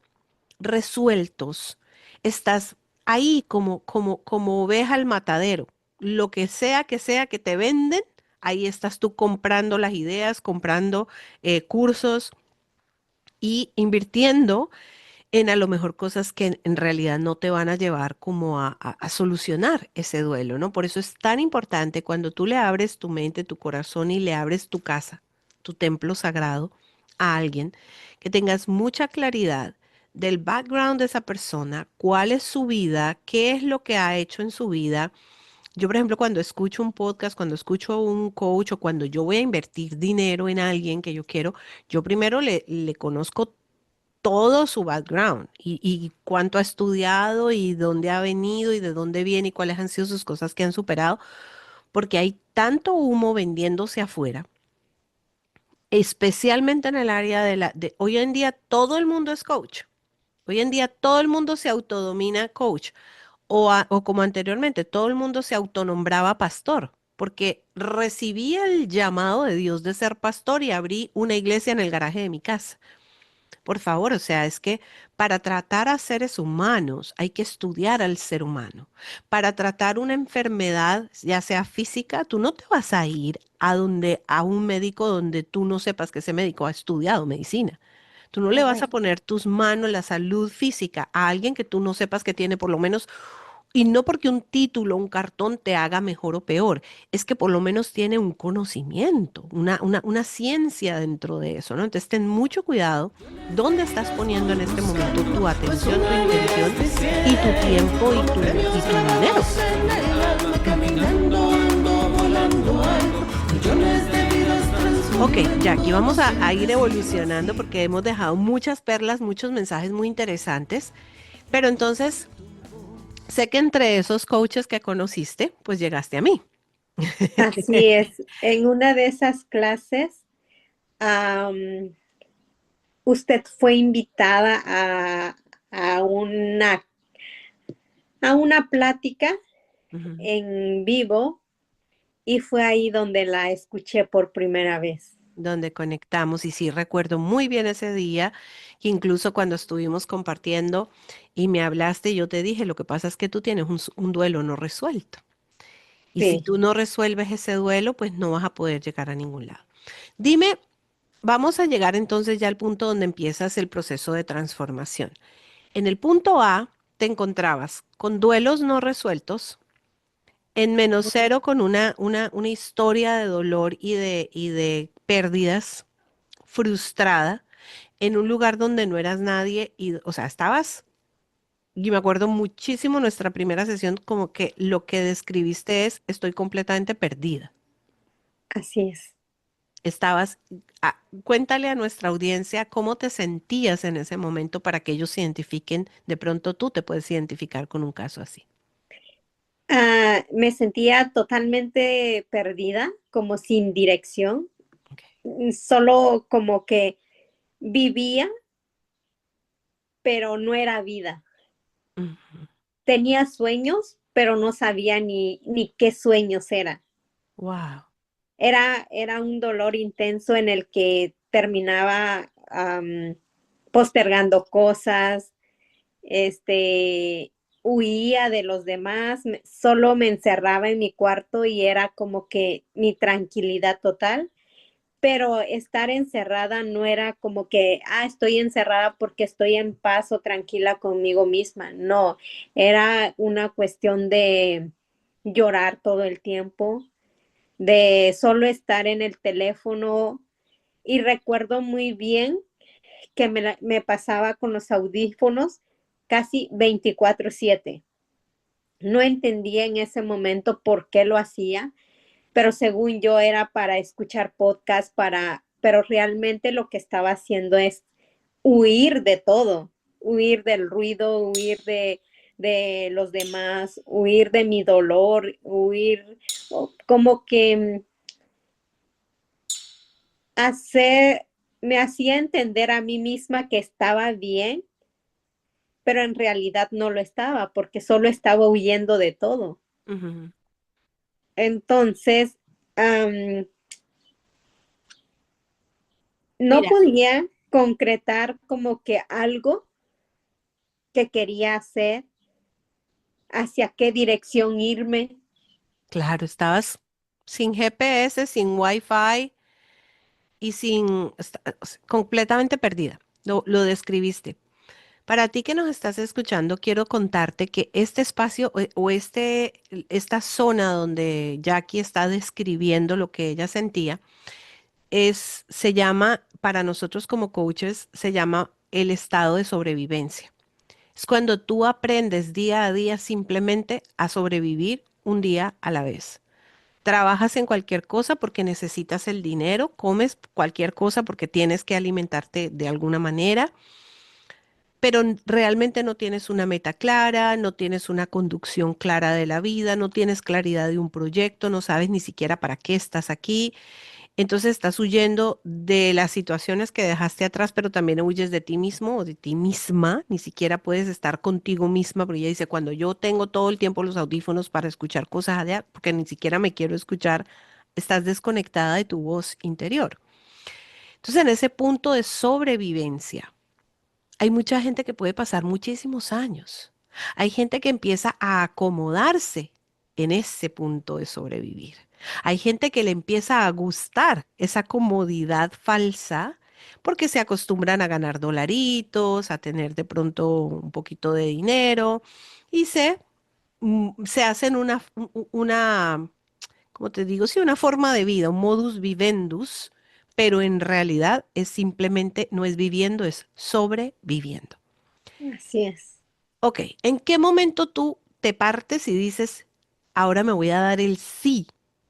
resueltos, estás ahí como oveja al matadero. Lo que sea que te venden, ahí estás tú comprando las ideas, comprando cursos y invirtiendo en a lo mejor cosas que en realidad no te van a llevar como a solucionar ese duelo, ¿no? Por eso es tan importante cuando tú le abres tu mente, tu corazón y le abres tu casa, tu templo sagrado a alguien, que tengas mucha claridad del background de esa persona, cuál es su vida, qué es lo que ha hecho en su vida. Yo, por ejemplo, cuando escucho un podcast, cuando escucho a un coach o cuando yo voy a invertir dinero en alguien que yo quiero, yo primero le conozco todo su background y cuánto ha estudiado y dónde ha venido y de dónde viene y cuáles han sido sus cosas que han superado, porque hay tanto humo vendiéndose afuera, especialmente en el área de hoy en día todo el mundo es coach. Hoy en día todo el mundo se autodomina coach o como anteriormente, todo el mundo se autonombraba pastor. Porque recibí el llamado de Dios de ser pastor y abrí una iglesia en el garaje de mi casa. Por favor, o sea, es que para tratar a seres humanos hay que estudiar al ser humano. Para tratar una enfermedad, ya sea física, tú no te vas a ir a un médico donde tú no sepas que ese médico ha estudiado medicina. Tú no le vas a Correcto. poner tus manos, la salud física, a alguien que tú no sepas que tiene por lo menos y no porque un título, un cartón te haga mejor o peor, es que por lo menos tiene un conocimiento, una ciencia dentro de eso, ¿no? Entonces ten mucho cuidado dónde estás poniendo en este momento tu Pues atención, tu una niña intención se y tu siente, tiempo pero y tu esta dinero. voz en el alma caminando, ando volando alto, millones de vidas transformadas. Ok, Jackie, vamos a ir evolucionando porque hemos dejado muchas perlas, muchos mensajes muy interesantes. Pero entonces, sé que entre esos coaches que conociste, pues llegaste a mí. Así es. En una de esas clases, am, usted fue invitada a a una plática Ujú. en vivo y fue ahí donde la escuché por primera vez. Donde conectamos y sí recuerdo muy bien ese día, que incluso cuando estuvimos compartiendo y me hablaste, yo te dije, lo que pasa es que tú tienes un duelo no resuelto. Y si Sí, tú no resuelves ese duelo, pues no vas a poder llegar a ningún lado. Dime, vamos a llegar entonces ya al punto donde empiezas el proceso de transformación. En el punto A te encontrabas con duelos no resueltos, en menos cero con una historia de dolor y de pérdidas frustrada, en un lugar donde no eras nadie y, o sea, estabas, y me acuerdo muchísimo nuestra primera sesión, como que lo que describiste es, estoy completamente perdida. así es. Estabas, cuéntale a nuestra audiencia cómo te sentías en ese momento para que ellos se identifiquen, de pronto tú te puedes identificar con un caso así. Me sentía totalmente perdida, como sin dirección, Ok. solo como que vivía, pero no era vida. Ujú. Tenía sueños, pero no sabía ni qué sueños era. Wow. Era un dolor intenso en el que terminaba postergando cosas, este, huía de los demás, solo me encerraba en mi cuarto y era como que mi tranquilidad total, pero estar encerrada no era como que, estoy encerrada porque estoy en paz o tranquila conmigo misma, no, era una cuestión de llorar todo el tiempo, de solo estar en el teléfono y recuerdo muy bien que me pasaba con los audífonos casi 24/7. No entendía en ese momento por qué lo hacía, pero según yo era para escuchar podcast, pero realmente lo que estaba haciendo es huir de todo, huir del ruido, huir de los demás, huir de mi dolor, huir, como que hacer, me hacía entender a mí misma que estaba bien, pero en realidad no lo estaba porque solo estaba huyendo de todo. Ujú. Entonces, am, no Mira, podía concretar como que algo que quería hacer, hacia qué dirección irme. claro, estabas sin GPS, sin Wi-Fi y o sea, completamente perdida. Lo describiste. Para ti que nos estás escuchando, quiero contarte que este espacio esta zona donde Jackie está describiendo lo que ella sentía, se llama, para nosotros como coaches, se llama el estado de sobrevivencia. Es cuando tú aprendes día a día simplemente a sobrevivir un día a la vez. Trabajas en cualquier cosa porque necesitas el dinero, comes cualquier cosa porque tienes que alimentarte de alguna manera, pero realmente no tienes una meta clara, no tienes una conducción clara de la vida, no tienes claridad de un proyecto, no sabes ni siquiera para qué estás aquí. Entonces estás huyendo de las situaciones que dejaste atrás, pero también huyes de ti mismo o de ti misma. Ni siquiera puedes estar contigo misma, porque ella dice, cuando yo tengo todo el tiempo los audífonos para escuchar cosas allá, porque ni siquiera me quiero escuchar, estás desconectada de tu voz interior. Entonces, en ese punto de sobrevivencia, hay mucha gente que puede pasar muchísimos años. Hay gente que empieza a acomodarse en ese punto de sobrevivir. Hay gente que le empieza a gustar esa comodidad falsa porque se acostumbran a ganar dolaritos, a tener de pronto un poquito de dinero y se hacen una, como te digo, sí, una forma de vida, un modus vivendus, pero en realidad es simplemente, no es viviendo, es sobreviviendo. Así es. Ok, ¿en qué momento tú te partes y dices, ahora me voy a dar el sí,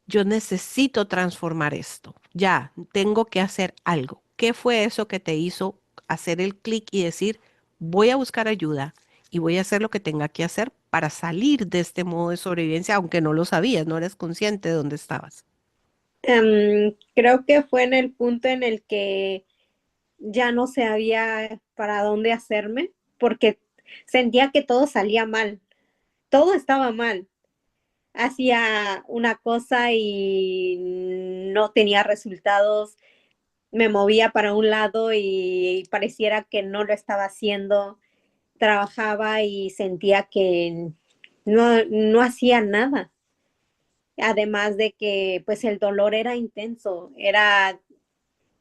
yo necesito transformar esto? ya, tengo que hacer algo. ¿Qué fue eso que te hizo hacer el clic y decir, voy a buscar ayuda y voy a hacer lo que tenga que hacer para salir de este modo de sobrevivencia, aunque no lo sabías, no eres consciente de dónde estabas? Creo que fue en el punto en el que ya no sabía para dónde hacerme, porque sentía que todo salía mal, todo estaba mal. Hacía una cosa y no tenía resultados, me movía para un lado y pareciera que no lo estaba haciendo, trabajaba y sentía que no hacía nada. Además de que pues el dolor era intenso, era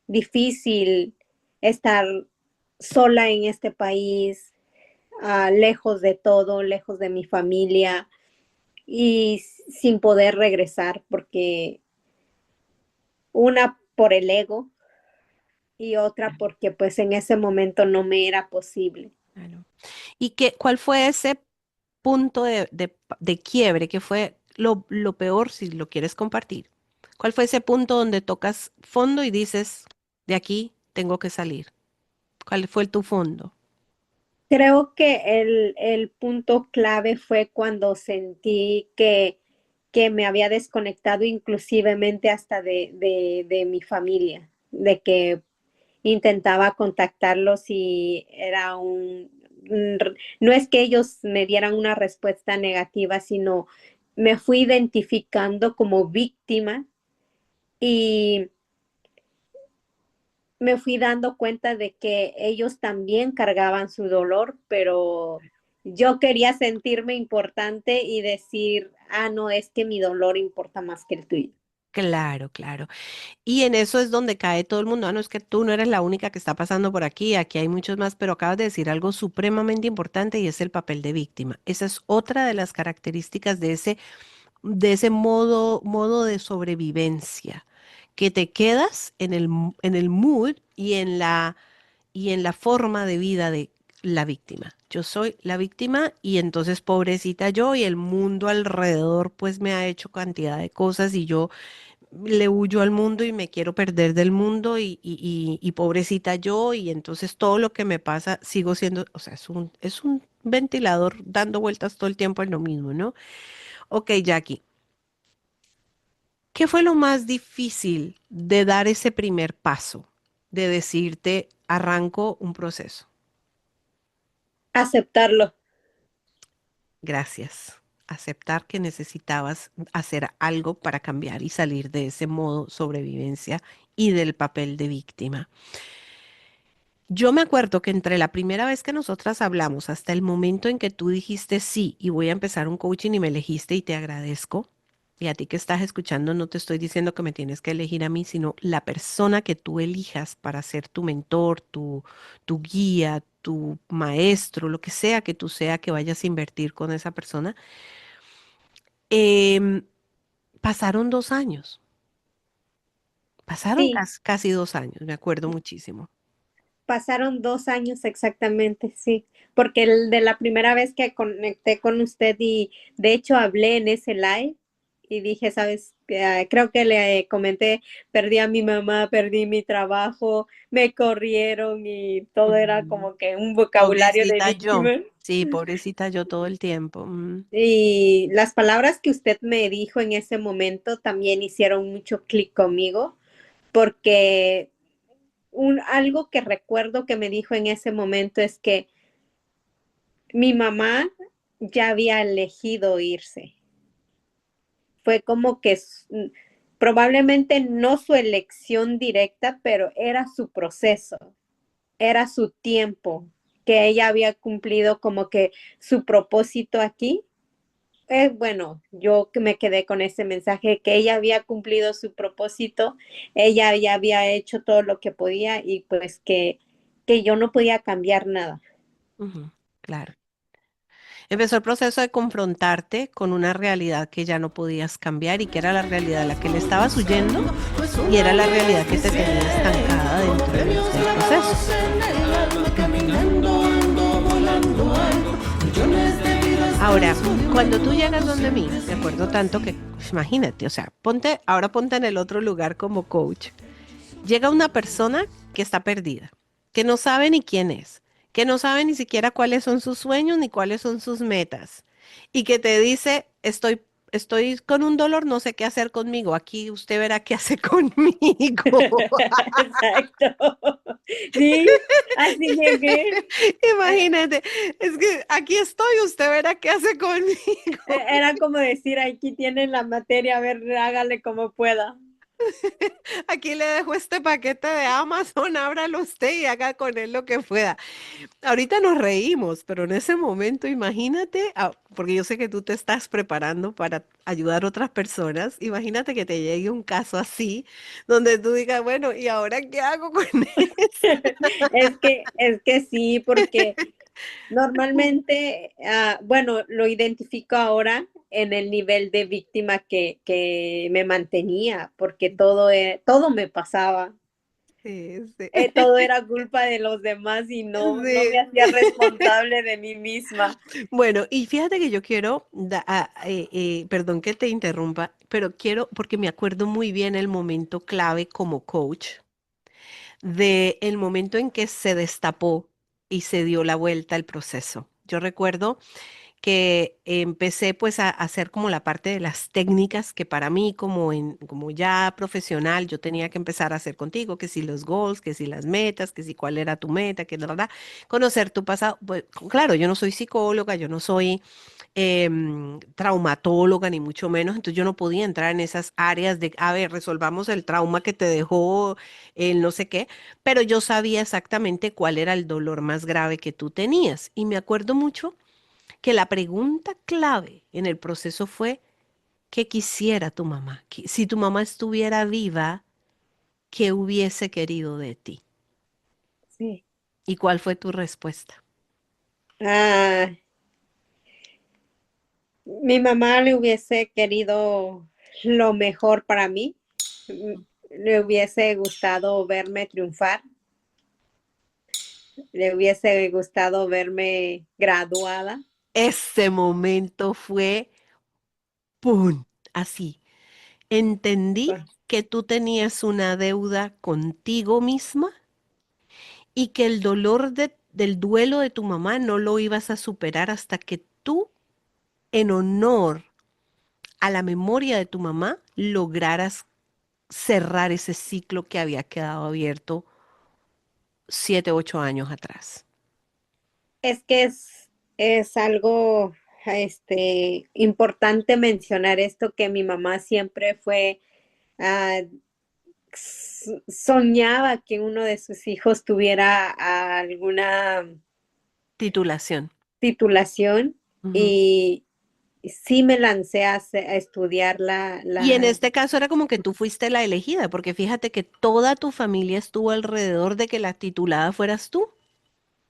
difícil estar sola en este país, lejos de todo, lejos de mi familia y sin poder regresar porque una por el ego y otra porque pues en ese momento no me era posible. Claro. ¿Y cuál fue ese punto de quiebre? ¿Qué fue lo peor, si lo quieres compartir? ¿Cuál fue ese punto donde tocas fondo y dices, de aquí tengo que salir? ¿Cuál fue tu fondo? Creo que el punto clave fue cuando sentí que me había desconectado inclusivemente hasta de mi familia, de que intentaba contactarlos y era no es que ellos me dieran una respuesta negativa, sino me fui identificando como víctima y me fui dando cuenta de que ellos también cargaban su dolor, pero yo quería sentirme importante y decir, no, es que mi dolor importa más que el tuyo. Claro, claro. Y en eso es donde cae todo el mundo. No, es que tú no eres la única que está pasando por aquí, aquí hay muchos más, pero acabas de decir algo supremamente importante y es el papel de víctima. Esa es otra de las características de ese modo de sobrevivencia, que te quedas en el mood y en la forma de vida de la víctima. Yo soy la víctima y entonces pobrecita yo y el mundo alrededor pues me ha hecho cantidad de cosas y yo le huyo al mundo y me quiero perder del mundo y pobrecita yo y entonces todo lo que me pasa sigo siendo, o sea, es un ventilador dando vueltas todo el tiempo en lo mismo, ¿no? Ok, Jackie, ¿qué fue lo más difícil de dar ese primer paso, de decirte, arranco un proceso? Aceptarlo. Gracias. Aceptar que necesitabas hacer algo para cambiar y salir de ese modo sobrevivencia y del papel de víctima. Yo me acuerdo que entre la primera vez que nosotras hablamos hasta el momento en que tú dijiste sí y voy a empezar un coaching y me elegiste y te agradezco. Y a ti que estás escuchando, no te estoy diciendo que me tienes que elegir a mí, sino la persona que tú elijas para ser tu mentor, tu guía, tu maestro, lo que sea que tú sea que vayas a invertir con esa persona. Em, Pasaron 2 años, pasaron Sí, casi 2 años, me acuerdo muchísimo. pasaron 2 años exactamente, sí, porque de la primera vez que conecté con usted y de hecho hablé en ese live y dije, sabes, creo que le comenté, perdí a mi mamá, perdí mi trabajo, me corrieron y todo era Ujú. como que un vocabulario de Pobrecita yo. víctima. Sí, pobrecita yo todo el tiempo. Y las palabras que usted me dijo en ese momento también hicieron mucho clic conmigo, porque algo que recuerdo que me dijo en ese momento es que mi mamá ya había elegido irse. Fue como que probablemente no su elección directa, pero era su proceso, era su tiempo, que ella había cumplido como que su propósito aquí. Bueno, yo que me quedé con ese mensaje que ella había cumplido su propósito, ella ya había hecho todo lo que podía y pues que yo no podía cambiar nada. Ujú, claro. Empezó el proceso de confrontarte con una realidad que ya no podías cambiar y que era la realidad a la que le estabas huyendo y era la realidad que te tenía estancada dentro de ese proceso. Ahora, cuando tú llegas donde mí, me acuerdo tanto que, pues, imagínate, o sea, ahora ponte en el otro lugar como coach. Llega una persona que está perdida, que no sabe ni quién es, que no sabe ni siquiera cuáles son sus sueños ni cuáles son sus metas, y que te dice, estoy con un dolor, no sé qué hacer conmigo. Aquí usted verá qué hace conmigo. Exacto. Sí, así llegué. Eh, Imagínate, es que aquí estoy, usted verá qué hace conmigo. Era como decir, aquí tienen la materia, a ver, hágale como pueda. Aquí le dejo este paquete de Amazon, ábralo usted y haga con él lo que pueda. Ahorita nos reímos, pero en ese momento imagínate, porque yo sé que tú te estás preparando para ayudar a otras personas, imagínate que te llegue un caso así, donde tú digas, bueno, ¿y ahora qué hago con eso? Es que sí, porque normalmente, bueno, lo identifico ahora en el nivel de víctima que me mantenía, porque todo me pasaba. Sí, sí. Todo era culpa de los demás y no me Sí. hacía responsable de mí misma. Bueno, y fíjate que yo quiero, perdón que te interrumpa, pero quiero, porque me acuerdo muy bien el momento clave como coach, de el momento en que se destapó y se dio la vuelta al proceso. Yo recuerdo que empecé pues a hacer como la parte de las técnicas que para mí como ya profesional yo tenía que empezar a hacer contigo, que si los goals, que si las metas, que si cuál era tu meta, que la verdad, conocer tu pasado. Pues, claro, yo no soy psicóloga, yo no soy traumatóloga ni mucho menos, entonces yo no podía entrar en esas áreas de, a ver, resolvamos el trauma que te dejó el no sé qué, pero yo sabía exactamente cuál era el dolor más grave que tú tenías. Y me acuerdo mucho que la pregunta clave en el proceso fue, ¿qué quisiera tu mamá? Si tu mamá estuviera viva, ¿qué hubiese querido de ti? Sí. ¿Y cuál fue tu respuesta? Ah, mi mamá le hubiese querido lo mejor para mí. Le hubiese gustado verme triunfar. Le hubiese gustado verme graduada. Ese momento fue, ¡pum! Así. Entendí que tú tenías una deuda contigo misma y que el dolor del duelo de tu mamá no lo ibas a superar hasta que tú, en honor a la memoria de tu mamá, lograras cerrar ese ciclo que había quedado abierto 7, 8 años atrás. Es que es algo importante mencionar esto, que mi mamá siempre fue, ah, soñaba que uno de sus hijos tuviera alguna Titulación. titulación, Ujú. y sí me lancé a estudiar Y en este caso era como que tú fuiste la elegida, porque fíjate que toda tu familia estuvo alrededor de que la titulada fueras tú.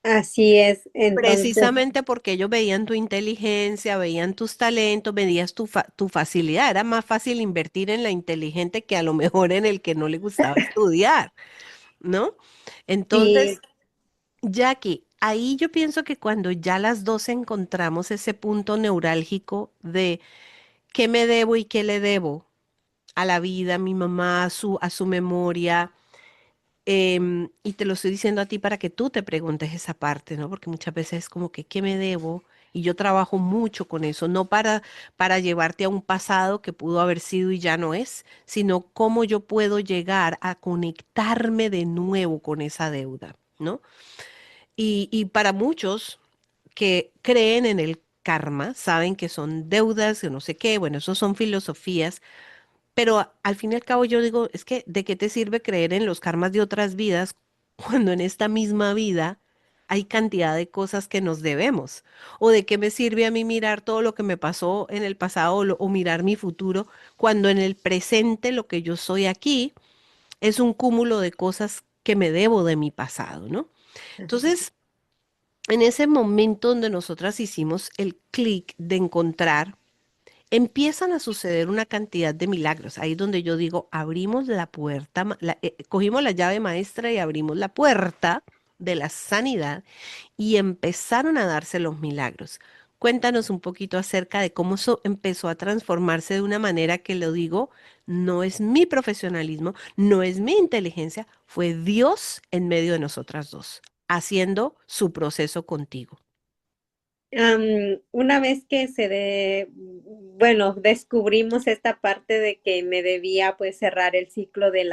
así es, entonces, Precisamente porque ellos veían tu inteligencia, veían tus talentos, veías tu facilidad. Era más fácil invertir en la inteligente que a lo mejor en el que no le gustaba estudiar, ¿no? sí, Entonces, Jackie, ahí yo pienso que cuando ya las dos encontramos ese punto neurálgico de qué me debo y qué le debo a la vida, a mi mamá, a su memoria, y te lo estoy diciendo a ti para que tú te preguntes esa parte, ¿no? Porque muchas veces es como que, ¿qué me debo? Y yo trabajo mucho con eso, no para llevarte a un pasado que pudo haber sido y ya no es, sino cómo yo puedo llegar a conectarme de nuevo con esa deuda, ¿no? Y para muchos que creen en el karma, saben que son deudas, que no sé qué, bueno, eso son filosofías, pero al fin y al cabo yo digo, es que ¿de qué te sirve creer en los karmas de otras vidas cuando en esta misma vida hay cantidad de cosas que nos debemos? ¿O de qué me sirve a mí mirar todo lo que me pasó en el pasado o mirar mi futuro cuando en el presente lo que yo soy aquí es un cúmulo de cosas que me debo de mi pasado, ¿no? Entonces, en ese momento donde nosotras hicimos el clic de encontrar, empiezan a suceder una cantidad de milagros. Ahí es donde yo digo, abrimos la puerta, cogimos la llave maestra y abrimos la puerta de la sanidad y empezaron a darse los milagros. Cuéntanos un poquito acerca de cómo eso empezó a transformarse de una manera que lo digo, no es mi profesionalismo, no es mi inteligencia, fue Dios en medio de nosotras dos, haciendo su proceso contigo. Una vez que bueno, descubrimos esta parte de que me debía pues cerrar el ciclo del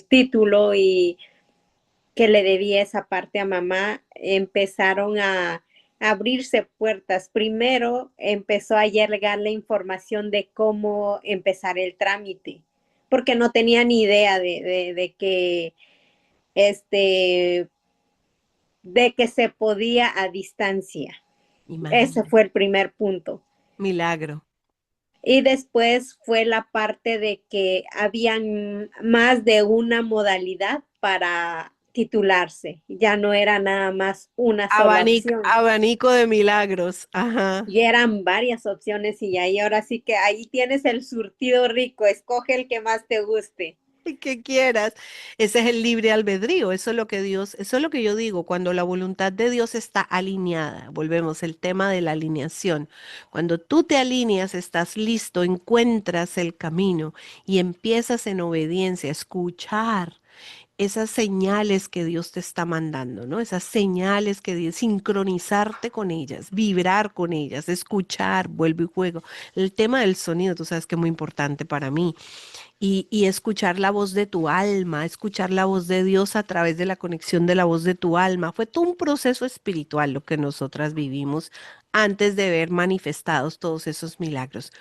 título y que le debía esa parte a mamá, empezaron a abrirse puertas. Primero empezó a llegar la información de cómo empezar el trámite, porque no tenía ni idea de que este de que se podía a distancia. Ese Imagínate, fue el primer punto. milagro. Y después fue la parte de que habían más de una modalidad para titularse. Ya no era nada más una sola opción. Abanico de milagros. Ajá. Y eran varias opciones y ahí ahora sí que ahí tienes el surtido rico. Escoge el que más te guste. Y que quieras. Ese es el libre albedrío. Eso es lo que Dios, eso es lo que yo digo, cuando la voluntad de Dios está alineada. Volvemos, el tema de la alineación. Cuando tú te alineas, estás listo, encuentras el camino y empiezas en obediencia a escuchar esas señales que Dios te está mandando, ¿no? Esas señales que Dios, sincronizarte con ellas, vibrar con ellas, escuchar, vuelvo y juego. El tema del sonido, tú sabes que es muy importante para mí. Y escuchar la voz de tu alma, escuchar la voz de Dios a través de la conexión de la voz de tu alma. Fue todo un proceso espiritual lo que nosotras vivimos antes de ver manifestados todos esos milagros.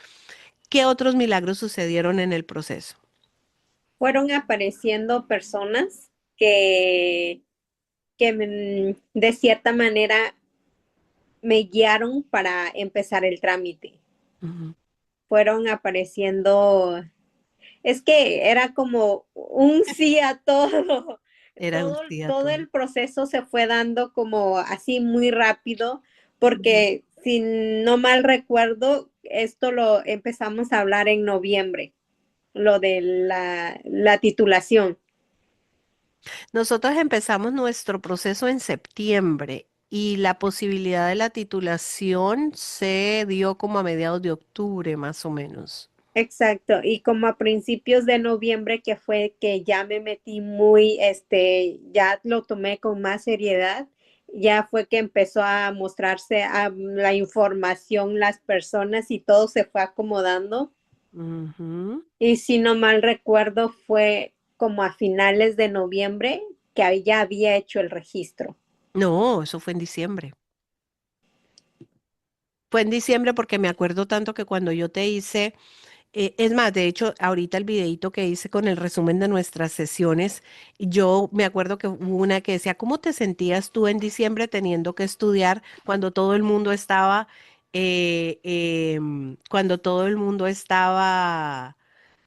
¿Qué otros milagros sucedieron en el proceso? Fueron apareciendo personas que de cierta manera me guiaron para empezar el trámite. Ujú. Fueron apareciendo, es que era como un sí a todo. Era un Todo, sí a todo todo. el proceso se fue dando como así muy rápido, Ujú. porque si no mal recuerdo, esto lo empezamos a hablar en noviembre, lo de la titulación. Nosotros empezamos nuestro proceso en septiembre y la posibilidad de la titulación se dio como a mediados de octubre, más o menos. Exacto, y como a principios de noviembre que fue que ya me metí muy, ya lo tomé con más seriedad, ya fue que empezó a mostrarse la información, las personas y todo se fue acomodando. Ujú. Y si no mal recuerdo, fue como a finales de noviembre que ya había hecho el registro. No, eso fue en diciembre. Fue en diciembre porque me acuerdo tanto que cuando yo te hice, es más, de hecho, ahorita el videíto que hice con el resumen de nuestras sesiones, yo me acuerdo que hubo una que decía, ¿cómo te sentías tú en diciembre teniendo que estudiar cuando todo el mundo estaba, cuando todo el mundo estaba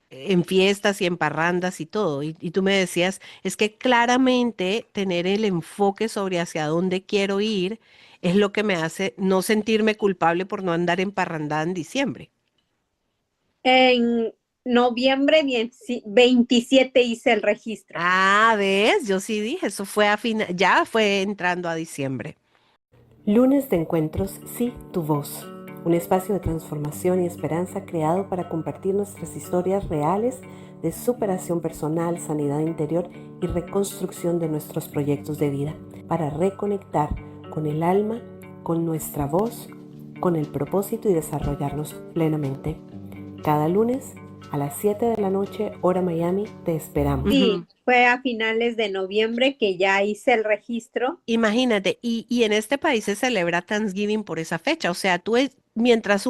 en fiestas y en parrandas y todo? Y tú me decías, es que claramente tener el enfoque sobre hacia dónde quiero ir es lo que me hace no sentirme culpable por no andar en parrandada en diciembre. En noviembre 27 hice el registro. Ah, ¿ves? Yo sí dije, eso fue ya fue entrando a diciembre. Lunes de Encuentros, sí, tu voz. Un espacio de transformación y esperanza creado para compartir nuestras historias reales de superación personal, sanidad interior y reconstrucción de nuestros proyectos de vida, para reconectar con el alma, con nuestra voz, con el propósito y desarrollarnos plenamente. Cada lunes a las 7 de la noche, hora Miami, te esperamos. Sí, Ujú. fue a finales de noviembre que ya hice el registro. Imagínate, y en este país se celebra Thanksgiving por esa fecha. O sea, mientras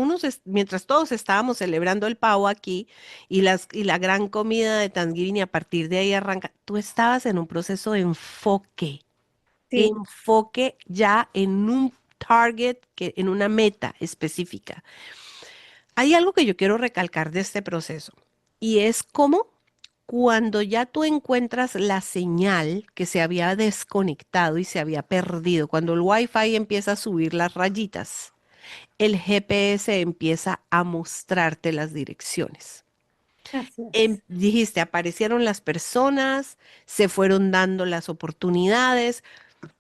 todos estábamos celebrando el pavo aquí y la gran comida de Thanksgiving y a partir de ahí arranca, tú estabas en un proceso de Sí, enfoque ya en un target, en una meta específica. Hay algo que yo quiero recalcar de este proceso y es cómo cuando ya tú encuentras la señal que se había desconectado y se había perdido, cuando el Wi-Fi empieza a subir las rayitas, el GPS empieza a mostrarte las direcciones. así es. Dijiste, aparecieron las personas, se fueron dando las oportunidades,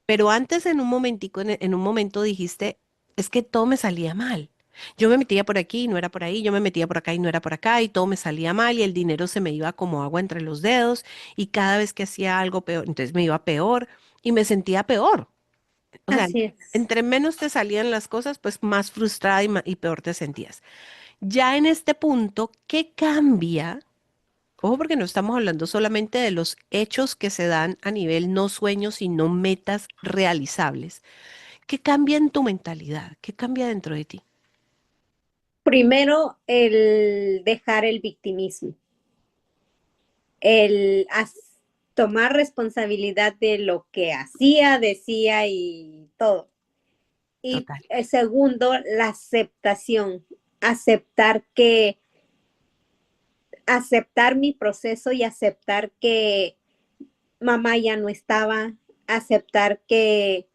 pero antes en un momentico, en un momento dijiste, es que todo me salía mal. Yo me metía por aquí y no era por ahí, yo me metía por acá y no era por acá y todo me salía mal y el dinero se me iba como agua entre los dedos y cada vez que hacía algo peor, entonces me iba peor y me sentía peor. O sea, Así es. entre menos te salían las cosas, pues más frustrada y peor te sentías. Ya en este punto, ¿qué cambia? Ojo, porque no estamos hablando solamente de los hechos que se dan a nivel no sueños, sino metas realizables. ¿Qué cambia en tu mentalidad? ¿Qué cambia dentro de ti? Primero, el dejar el victimismo, el tomar responsabilidad de lo que hacía, decía y todo. Y Total. el segundo, la aceptación, aceptar que, aceptar mi proceso y aceptar que mamá ya no estaba, aceptar que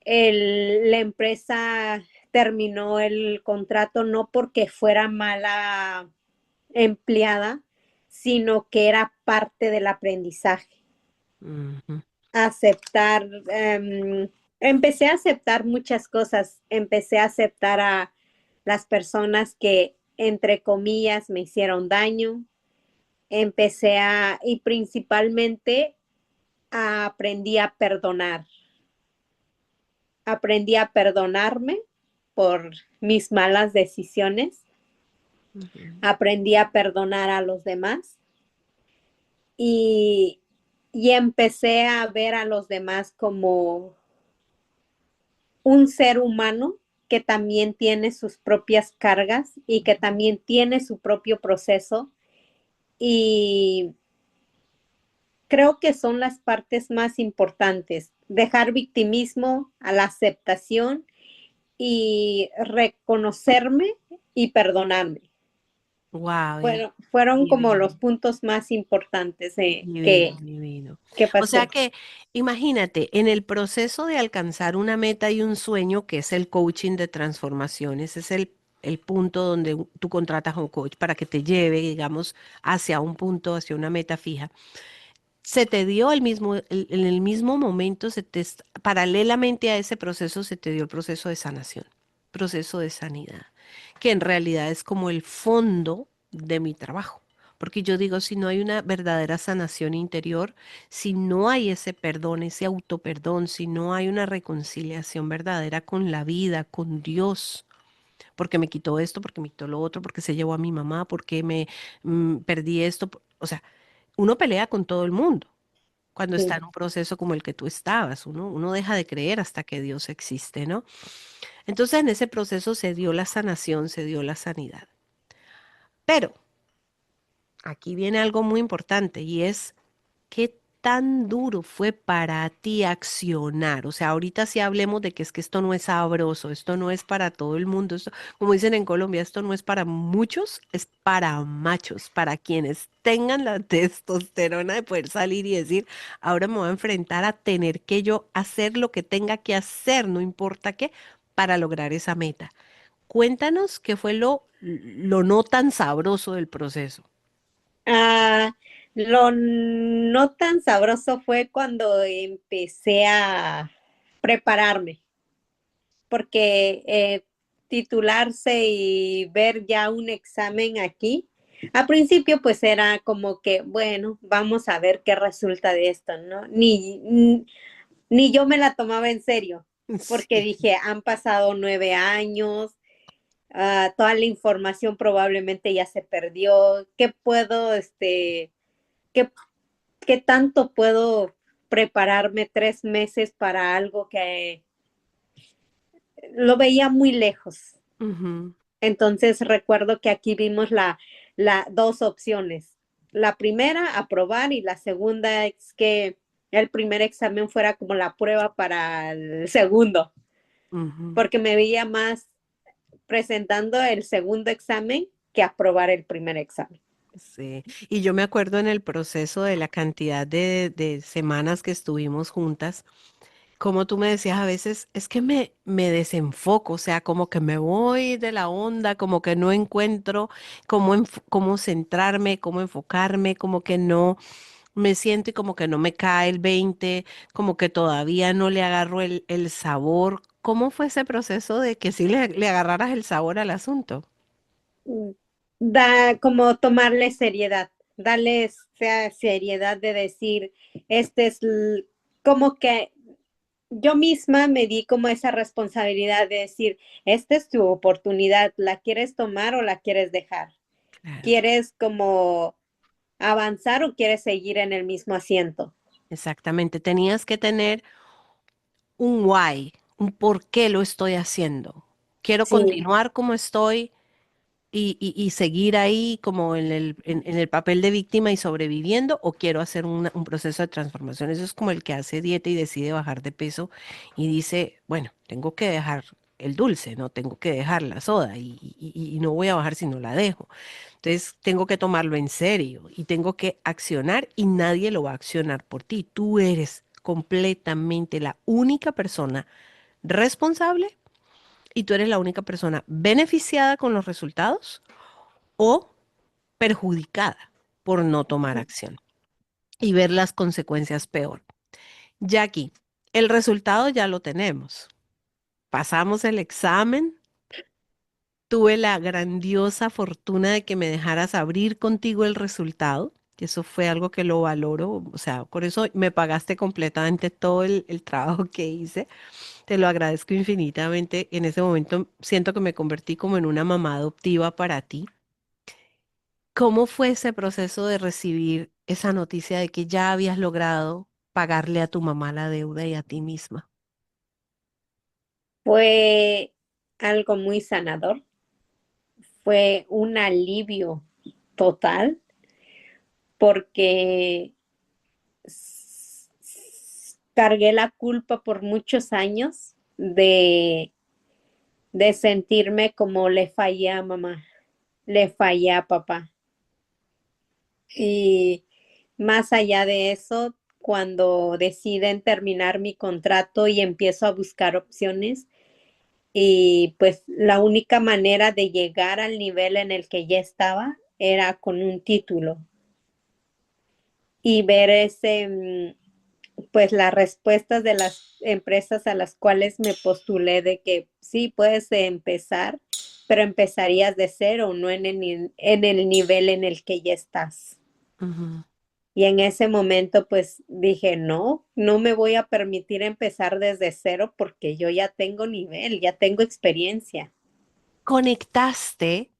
la empresa terminó el contrato no porque fuera mala empleada, sino que era parte del aprendizaje. Ujú. Aceptar, empecé a aceptar muchas cosas, empecé a aceptar a las personas que, entre comillas, me hicieron daño, y principalmente aprendí a perdonar, aprendí a perdonarme por mis malas decisiones, Ujú. aprendí a perdonar a los demás y, y empecé a ver a los demás como un ser humano que también tiene sus propias cargas y que también tiene su propio proceso. Y creo que son las partes más importantes, dejar victimismo a la aceptación y reconocerme y perdonarme. Wow, Fueron como divino, los puntos más importantes divino, divino. que O sea pasó. que imagínate, en el proceso de alcanzar una meta y un sueño, que es el coaching de transformaciones, es el punto donde tú contratas a un coach para que te lleve, digamos, hacia un punto, hacia una meta fija. Se te dio en el mismo momento, paralelamente a ese proceso, se te dio el proceso de sanación, proceso de sanidad, que en realidad es como el fondo de mi trabajo. Porque yo digo, si no hay una verdadera sanación interior, si no hay ese perdón, ese autoperdón, si no hay una reconciliación verdadera con la vida, con Dios, porque me quitó esto, porque me quitó lo otro, porque se llevó a mi mamá, porque perdí esto, o sea, uno pelea con todo el mundo cuando está Sí. en un proceso como el que tú estabas. Uno deja de creer hasta que Dios existe, ¿no? Entonces en ese proceso se dio la sanación, se dio la sanidad. Pero aquí viene algo muy importante y es qué tan duro fue para ti accionar. O sea, ahorita sí hablemos de que es que esto no es sabroso, esto no es para todo el mundo, esto, como dicen en Colombia, esto no es para muchos, es para machos, para quienes tengan la testosterona de poder salir y decir, ahora me voy a enfrentar a tener que yo hacer lo que tenga que hacer, no importa qué, para lograr esa meta. Cuéntanos qué fue lo no tan sabroso del proceso. Ah, lo no tan sabroso fue cuando empecé a prepararme, porque titularse y ver ya un examen aquí, al principio pues era como que, bueno, vamos a ver qué resulta de esto, ¿no? Ni yo me la tomaba en serio, porque Sí. dije, han pasado 9 años, toda la información probablemente ya se perdió, qué, qué tanto puedo prepararme 3 meses para algo que lo veía muy lejos? Ujú. Entonces recuerdo que aquí vimos la dos opciones. La primera, aprobar, y la segunda es que el primer examen fuera como la prueba para el segundo, Ujú. porque me veía más presentando el segundo examen que aprobar el primer examen. Sí, y yo me acuerdo en el proceso de la cantidad de semanas que estuvimos juntas, como tú me decías a veces, es que me desenfoco, o sea, como que me voy de la onda, como que no encuentro cómo centrarme, cómo enfocarme, como que no me siento y como que no me cae el 20, como que todavía no le agarro el sabor. ¿Cómo fue ese proceso de que sí le agarraras el sabor al asunto? Mm, Da como tomarle seriedad, darle esa seriedad de decir, este es como que yo misma me di como esa responsabilidad de decir, esta es tu oportunidad, ¿la quieres tomar o la quieres dejar? Claro, ¿Quieres como avanzar o quieres seguir en el mismo asiento? exactamente. Tenías que tener un why, un por qué lo estoy haciendo. Quiero Sí, continuar como estoy y seguir ahí como en el papel de víctima y sobreviviendo, o quiero hacer un proceso de transformación. Eso es como el que hace dieta y decide bajar de peso y dice, bueno, tengo que dejar el dulce, no tengo que dejar la soda y no voy a bajar si no la dejo. Entonces tengo que tomarlo en serio y tengo que accionar y nadie lo va a accionar por ti. Tú eres completamente la única persona responsable y tú eres la única persona beneficiada con los resultados o perjudicada por no tomar acción y ver las consecuencias peor. Jackie, el resultado ya lo tenemos. Pasamos el examen. Tuve la grandiosa fortuna de que me dejaras abrir contigo el resultado, que eso fue algo que lo valoro, o sea, por eso me pagaste completamente todo el trabajo que hice. Te lo agradezco infinitamente. En ese momento siento que me convertí como en una mamá adoptiva para ti. ¿Cómo fue ese proceso de recibir esa noticia de que ya habías logrado pagarle a tu mamá la deuda y a ti misma? fue algo muy sanador, fue un alivio total porque cargué la culpa por muchos años de sentirme como le fallé a mamá, le fallé a papá. Y más allá de eso, cuando deciden terminar mi contrato y empiezo a buscar opciones, y pues la única manera de llegar al nivel en el que ya estaba era con un título y ver pues las respuestas de las empresas a las cuales me postulé de que sí puedes empezar, pero empezarías de cero, no en el nivel en el que ya estás. Ujú. Y en ese momento pues dije, no, no me voy a permitir empezar desde cero porque yo ya tengo nivel, ya tengo experiencia. Conectaste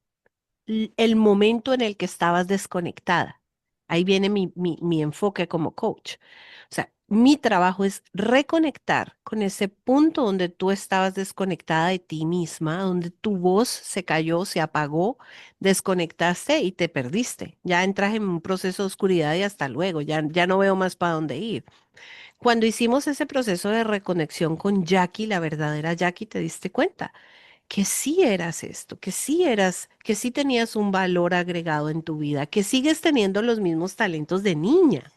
el momento en el que estabas desconectada. Ahí viene mi enfoque como coach. O sea, mi trabajo es reconectar con ese punto donde tú estabas desconectada de ti misma, donde tu voz se cayó, se apagó, desconectaste y te perdiste. Ya entras en un proceso de oscuridad y hasta luego, ya no veo más para dónde ir. Cuando hicimos ese proceso de reconexión con Jackie, la verdadera Jackie, te diste cuenta que sí eras esto, que sí eras, que sí tenías un valor agregado en tu vida, que sigues teniendo los mismos talentos de niña,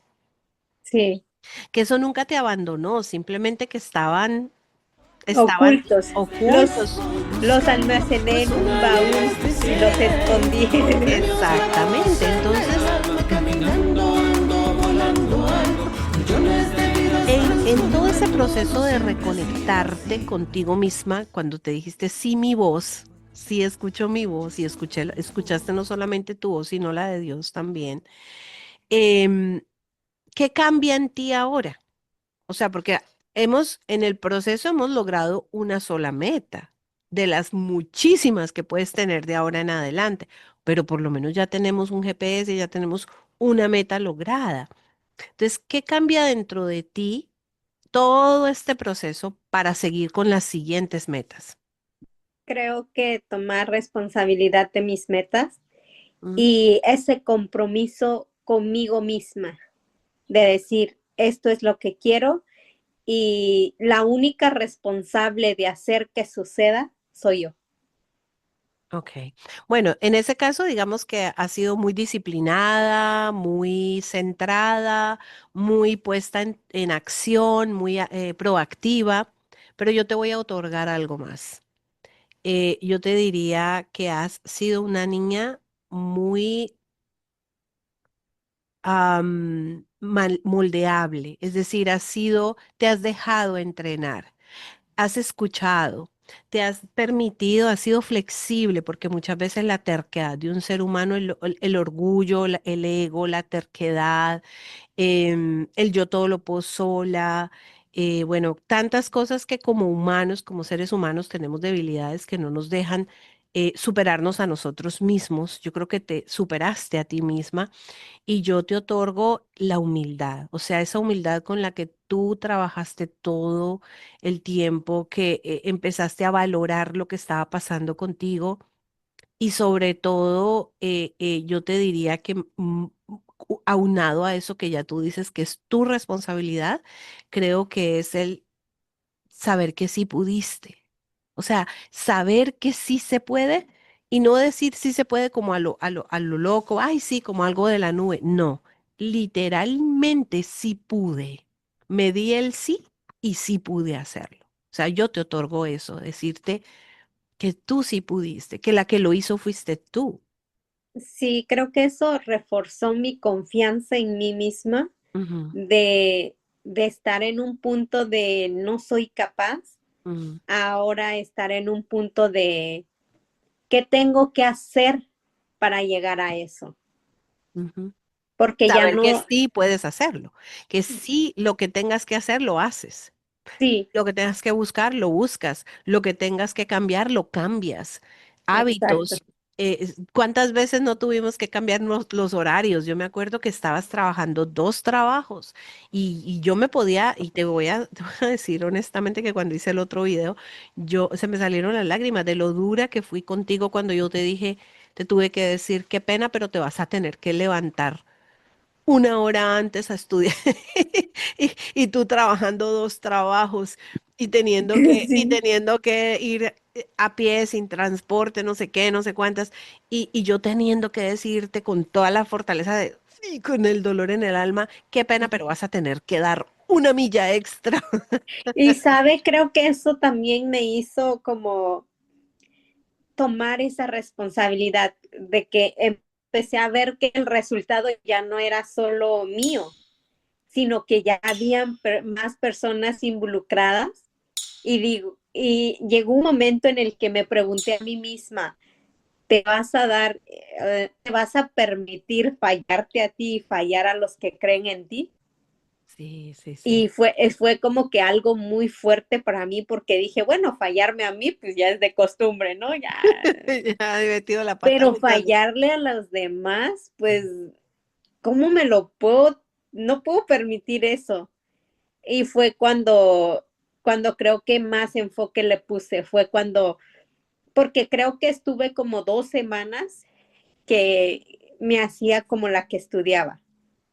Sí, que eso nunca te abandonó, simplemente que estaban ocultos. ocultos. Los almacené en un baúl y los escondí. Exactamente. Entonces, Caminando, ando volando alto, millones de vidas a en todo ese descubrir proceso de cosas reconectarte contigo misma, cuando te dijiste sí, mi voz, sí escucho mi voz y escuchaste no solamente tu voz, sino la de Dios también. em, ¿Qué cambia en ti ahora? O sea, porque en el proceso hemos logrado una sola meta de las muchísimas que puedes tener de ahora en adelante, pero por lo menos ya tenemos un GPS, ya tenemos una meta lograda. Entonces, ¿qué cambia dentro de ti todo este proceso para seguir con las siguientes metas? Creo que tomar responsabilidad de mis metas ¿Mm? y ese compromiso conmigo misma de decir, esto es lo que quiero y la única responsable de hacer que suceda soy yo. Ok. Bueno, en ese caso, digamos que ha sido muy disciplinada, muy centrada, muy puesta en acción, muy proactiva, pero yo te voy a otorgar algo más. Yo te diría que has sido una niña muy moldeable, es decir, te has dejado entrenar. has escuchado, te has permitido, has sido flexible, porque muchas veces la terquedad de un ser humano, el orgullo, el ego, la terquedad, el yo todo lo puedo sola, bueno, tantas cosas que como humanos, como seres humanos, tenemos debilidades que no nos dejan superarnos a nosotros mismos. Yo creo que te superaste a ti misma y yo te otorgo la humildad, o sea, esa humildad con la que tú trabajaste todo el tiempo, que empezaste a valorar lo que estaba pasando contigo y sobre todo, yo te diría que aunado a eso que ya tú dices que es tu responsabilidad, creo que es el saber que sí pudiste. O sea, saber que sí se puede y no decir sí se puede como a lo loco, ay, sí, como algo de la nube. No, literalmente sí pude. Me di el sí y sí pude hacerlo. O sea, yo te otorgo eso, decirte que tú sí pudiste, que la que lo hizo fuiste tú. Sí, creo que eso reforzó mi confianza en mí misma Ujú, de estar en un punto de no soy capaz, ujú, ahora estar en un punto de qué tengo que hacer para llegar a eso, ujú. porque ya Saber que no, sí puedes hacerlo, que sí lo que tengas que hacer lo haces. sí, Lo que tengas que buscar, lo buscas. Lo que tengas que cambiar, lo cambias. exacto. Hábitos. ¿Cuántas veces no tuvimos que cambiar los horarios? Yo me acuerdo que estabas trabajando dos trabajos y yo me podía, y te voy a decir honestamente que cuando hice el otro video, se me salieron las lágrimas de lo dura que fui contigo cuando yo te dije, te tuve que decir, qué pena, pero te vas a tener que levantar una hora antes a estudiar y tú trabajando dos trabajos y Sí. teniendo que ir a pie sin transporte, no sé qué, no sé cuántas, y yo teniendo que decirte con toda la fortaleza y con el dolor en el alma, qué pena, pero vas a tener que dar una milla extra. Y sabe, creo que eso también me hizo como tomar esa responsabilidad de que empecé a ver que el resultado ya no era solo mío, sino que ya habían más personas involucradas y digo, y llegó un momento en el que me pregunté a mí misma, ¿te vas a dar, te vas a permitir fallarte a ti y fallar a los que creen en ti? Sí, sí, sí. Y fue como que algo muy fuerte para mí porque dije, bueno, fallarme a mí, pues ya es de costumbre, ¿no? Ya, Ya he metido la pata pero muchas veces. fallarle a los demás, pues, ¿cómo me lo puedo? No puedo permitir eso. Y fue cuando creo que más enfoque le puse, fue cuando, porque creo que estuve como 2 semanas que me hacía como la que estudiaba.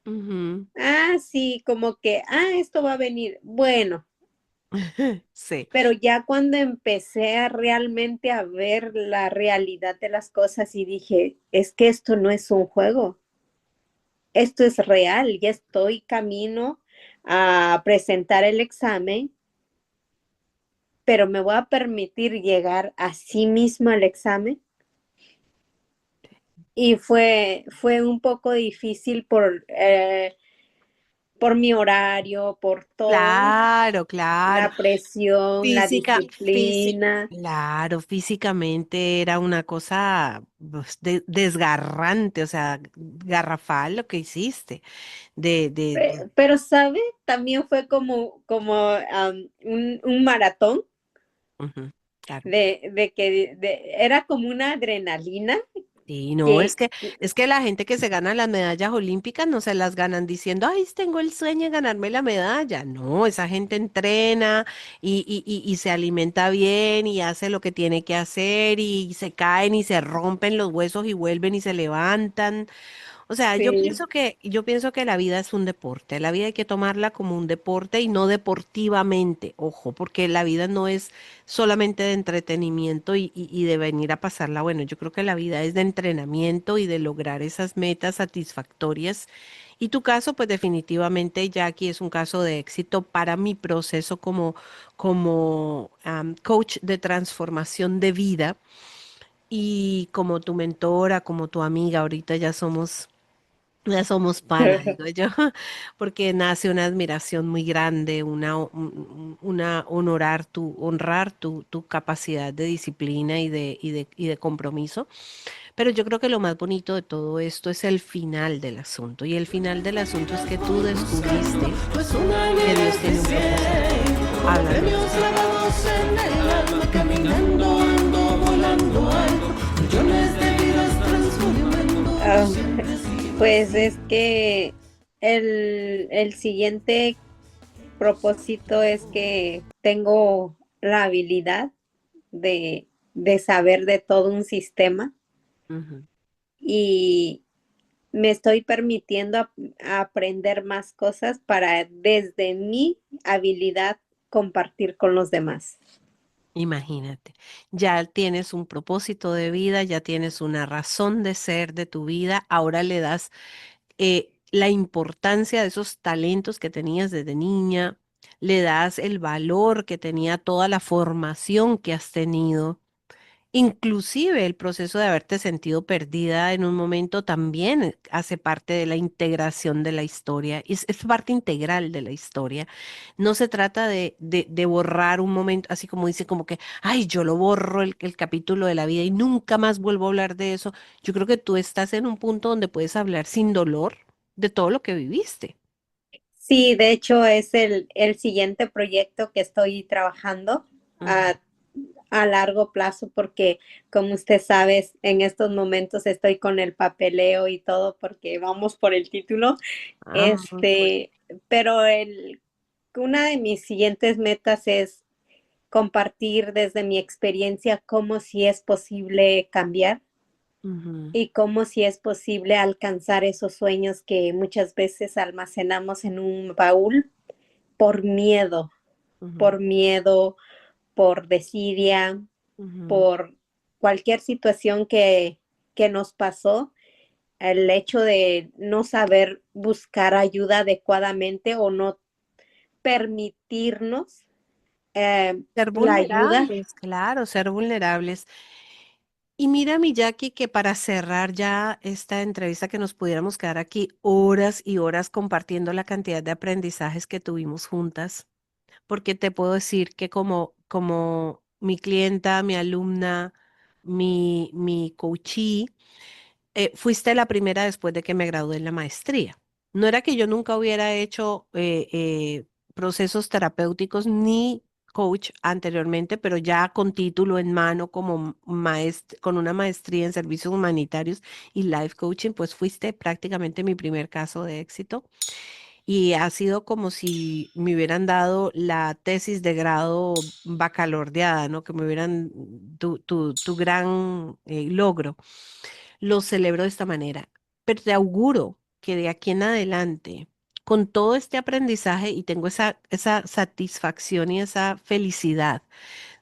Ujú. Ah, sí, como que, esto va a venir. Bueno, Sí. pero ya cuando empecé a realmente a ver la realidad de las cosas y dije, es que esto no es un juego, esto es real, ya estoy camino a presentar el examen, pero me voy a permitir llegar a sí mismo al examen. Y fue un poco difícil por mi horario, por todo, Claro, claro. la presión, la Física, disciplina. claro, físicamente era una cosa pues, desgarrante, o sea, garrafal lo que hiciste. Pero, ¿sabe? También fue como un maratón Ujú, claro. era como una adrenalina Sí, no, que, es que la gente que se gana las medallas olímpicas no se las ganan diciendo, ay, tengo el sueño de ganarme la medalla. No, esa gente entrena y se alimenta bien y hace lo que tiene que hacer y se caen y se rompen los huesos y vuelven y se levantan. O sea, sí, yo pienso que la vida es un deporte. La vida hay que tomarla como un deporte y no deportivamente, ojo, porque la vida no es solamente de entretenimiento y de venir a pasarla. Bueno, yo creo que la vida es de entrenamiento y de lograr esas metas satisfactorias. Y tu caso, pues definitivamente, Jackie, es un caso de éxito para mi proceso como coach de transformación de vida y como tu mentora, como tu amiga. Ahorita ya somos Ya somos panas, digo yo, porque nace una admiración muy grande, honrar tu capacidad de disciplina y de compromiso. Pero yo creo que lo más bonito de todo esto es el final del asunto. Y el final del asunto es que tú descubriste Pues una que nieve Dios tiene un propósito. con Háblanos premios de eso. grabados en el alma, caminando, ando, volando alto, millones de vidas transformando Ah, ilusiones y pues vacíos. es que el siguiente propósito es que tengo la habilidad de saber de todo un sistema Ujú. y me estoy permitiendo aprender más cosas para desde mi habilidad compartir con los demás. Imagínate, ya tienes un propósito de vida, ya tienes una razón de ser de tu vida, ahora le das la importancia de esos talentos que tenías desde niña, le das el valor que tenía toda la formación que has tenido. Inclusive el proceso de haberte sentido perdida en un momento también hace parte de la integración de la historia, es parte integral de la historia. No se trata de borrar un momento, así como dice, como que, ay, yo lo borro el capítulo de la vida y nunca más vuelvo a hablar de eso. Yo creo que tú estás en un punto donde puedes hablar sin dolor de todo lo que viviste. Sí, de hecho es el siguiente proyecto que estoy trabajando Ujú. a, a largo plazo porque como usted sabe, en estos momentos estoy con el papeleo y todo porque vamos por el título. Ah, pues. Este, pero una de mis siguientes metas es compartir desde mi experiencia cómo si es posible cambiar Ujú, y cómo si es posible alcanzar esos sueños que muchas veces almacenamos en un baúl por miedo, ujú, por miedo, por desidia, ujú. por cualquier situación que nos pasó, el hecho de no saber buscar ayuda adecuadamente o no permitirnos Ser la ayuda. vulnerables, claro, ser vulnerables. Y mira, mi Jackie, que para cerrar ya esta entrevista que nos pudiéramos quedar aquí horas y horas compartiendo la cantidad de aprendizajes que tuvimos juntas, porque te puedo decir que como mi clienta, mi alumna, mi coachee, fuiste la primera después de que me gradué en la maestría. No era que yo nunca hubiera hecho procesos terapéuticos ni coach anteriormente, pero ya con título en mano como con una maestría en servicios humanitarios y life coaching, pues fuiste prácticamente mi primer caso de éxito. Y ha sido como si me hubieran dado la tesis de grado bacalordeada, ¿no? Que me hubieran tu gran logro. Lo celebro de esta manera, pero te auguro que de aquí en adelante, con todo este aprendizaje, y tengo esa satisfacción y esa felicidad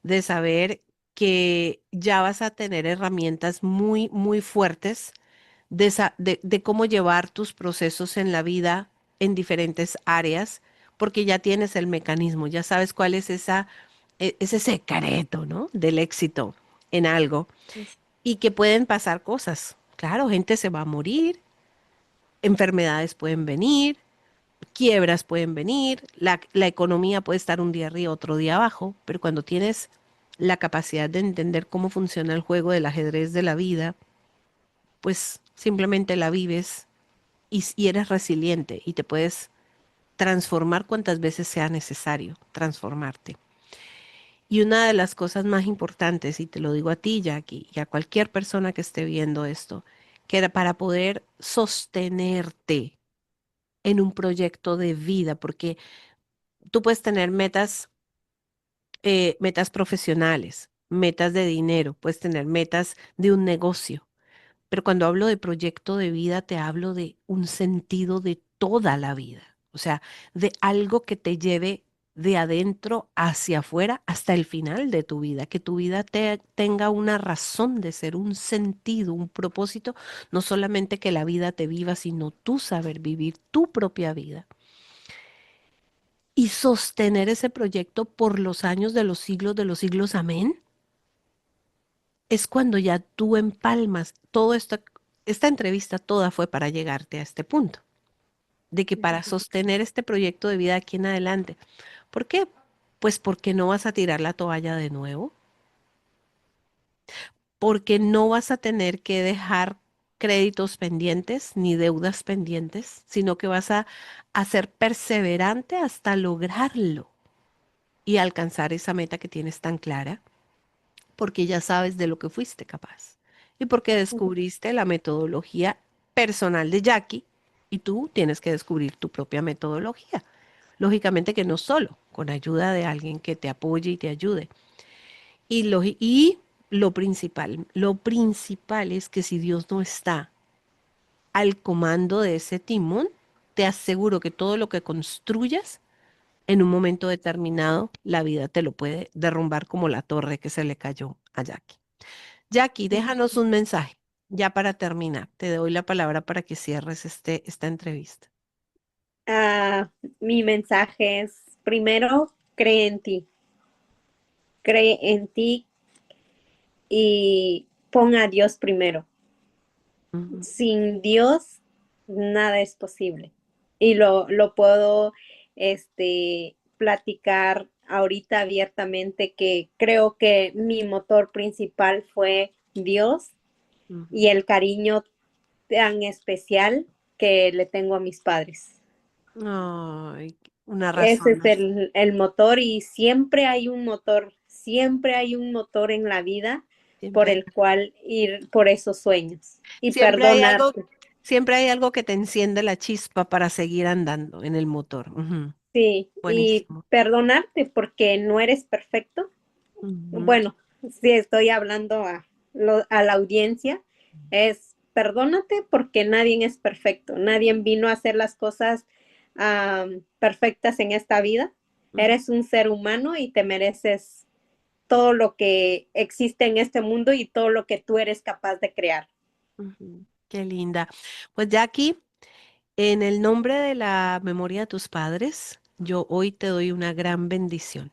de saber que ya vas a tener herramientas muy, muy fuertes de cómo llevar tus procesos en la vida en diferentes áreas, porque ya tienes el mecanismo, ya sabes cuál es ese secreto, ¿no? Del éxito en algo y que pueden pasar cosas. Claro, gente se va a morir, enfermedades pueden venir, quiebras pueden venir, la economía puede estar un día arriba, otro día abajo, pero cuando tienes la capacidad de entender cómo funciona el juego del ajedrez de la vida, pues simplemente la vives y eres resiliente y te puedes transformar cuantas veces sea necesario transformarte. Y una de las cosas más importantes, y te lo digo a ti, Jackie, y a cualquier persona que esté viendo esto, que era para poder sostenerte en un proyecto de vida, porque tú puedes tener metas profesionales, metas de dinero, puedes tener metas de un negocio, pero cuando hablo de proyecto de vida, te hablo de un sentido de toda la vida, o sea, de algo que te lleve de adentro hacia afuera hasta el final de tu vida, que tu vida tenga una razón de ser, un sentido, un propósito, no solamente que la vida te viva, sino tú saber vivir tu propia vida y sostener ese proyecto por los años de los siglos, amén. Es cuando ya tú empalmas todo esto, esta entrevista toda fue para llegarte a este punto, de que para sostener este proyecto de vida aquí en adelante. ¿Por qué? Pues porque no vas a tirar la toalla de nuevo, porque no vas a tener que dejar créditos pendientes ni deudas pendientes, sino que vas a ser perseverante hasta lograrlo y alcanzar esa meta que tienes tan clara, porque ya sabes de lo que fuiste capaz y porque descubriste la metodología personal de Jackie y tú tienes que descubrir tu propia metodología. Lógicamente que no solo, con ayuda de alguien que te apoye y te ayude. Y lo principal es que si Dios no está al comando de ese timón, te aseguro que todo lo que construyas, en un momento determinado, la vida te lo puede derrumbar como la torre que se le cayó a Jackie. Jackie, déjanos un mensaje, ya para terminar. Te doy la palabra para que cierres esta entrevista. Mi mensaje es, primero, cree en ti y pon a Dios primero. Ujú. Sin Dios, nada es posible. Y lo puedo platicar ahorita abiertamente que creo que mi motor principal fue Dios y Ujú. el cariño tan especial que le tengo a mis padres. Ay, una Ese razón es más. el motor y siempre hay un motor en la vida por Siempre, el cual ir por esos sueños y siempre hay algo, perdonarte. siempre hay algo que te enciende la chispa para seguir andando en el motor. Ujú. Sí, y Buenísimo. perdonarte porque no eres perfecto. Ujú. Bueno, si estoy hablando a la audiencia, es perdónate porque nadie es perfecto. Nadie vino a hacer las cosas perfectas en esta vida. Ujú. Eres un ser humano y te mereces todo lo que existe en este mundo y todo lo que tú eres capaz de crear. Ujú. Qué linda. Pues Jackie, en el nombre de la memoria de tus padres, yo hoy te doy una gran bendición.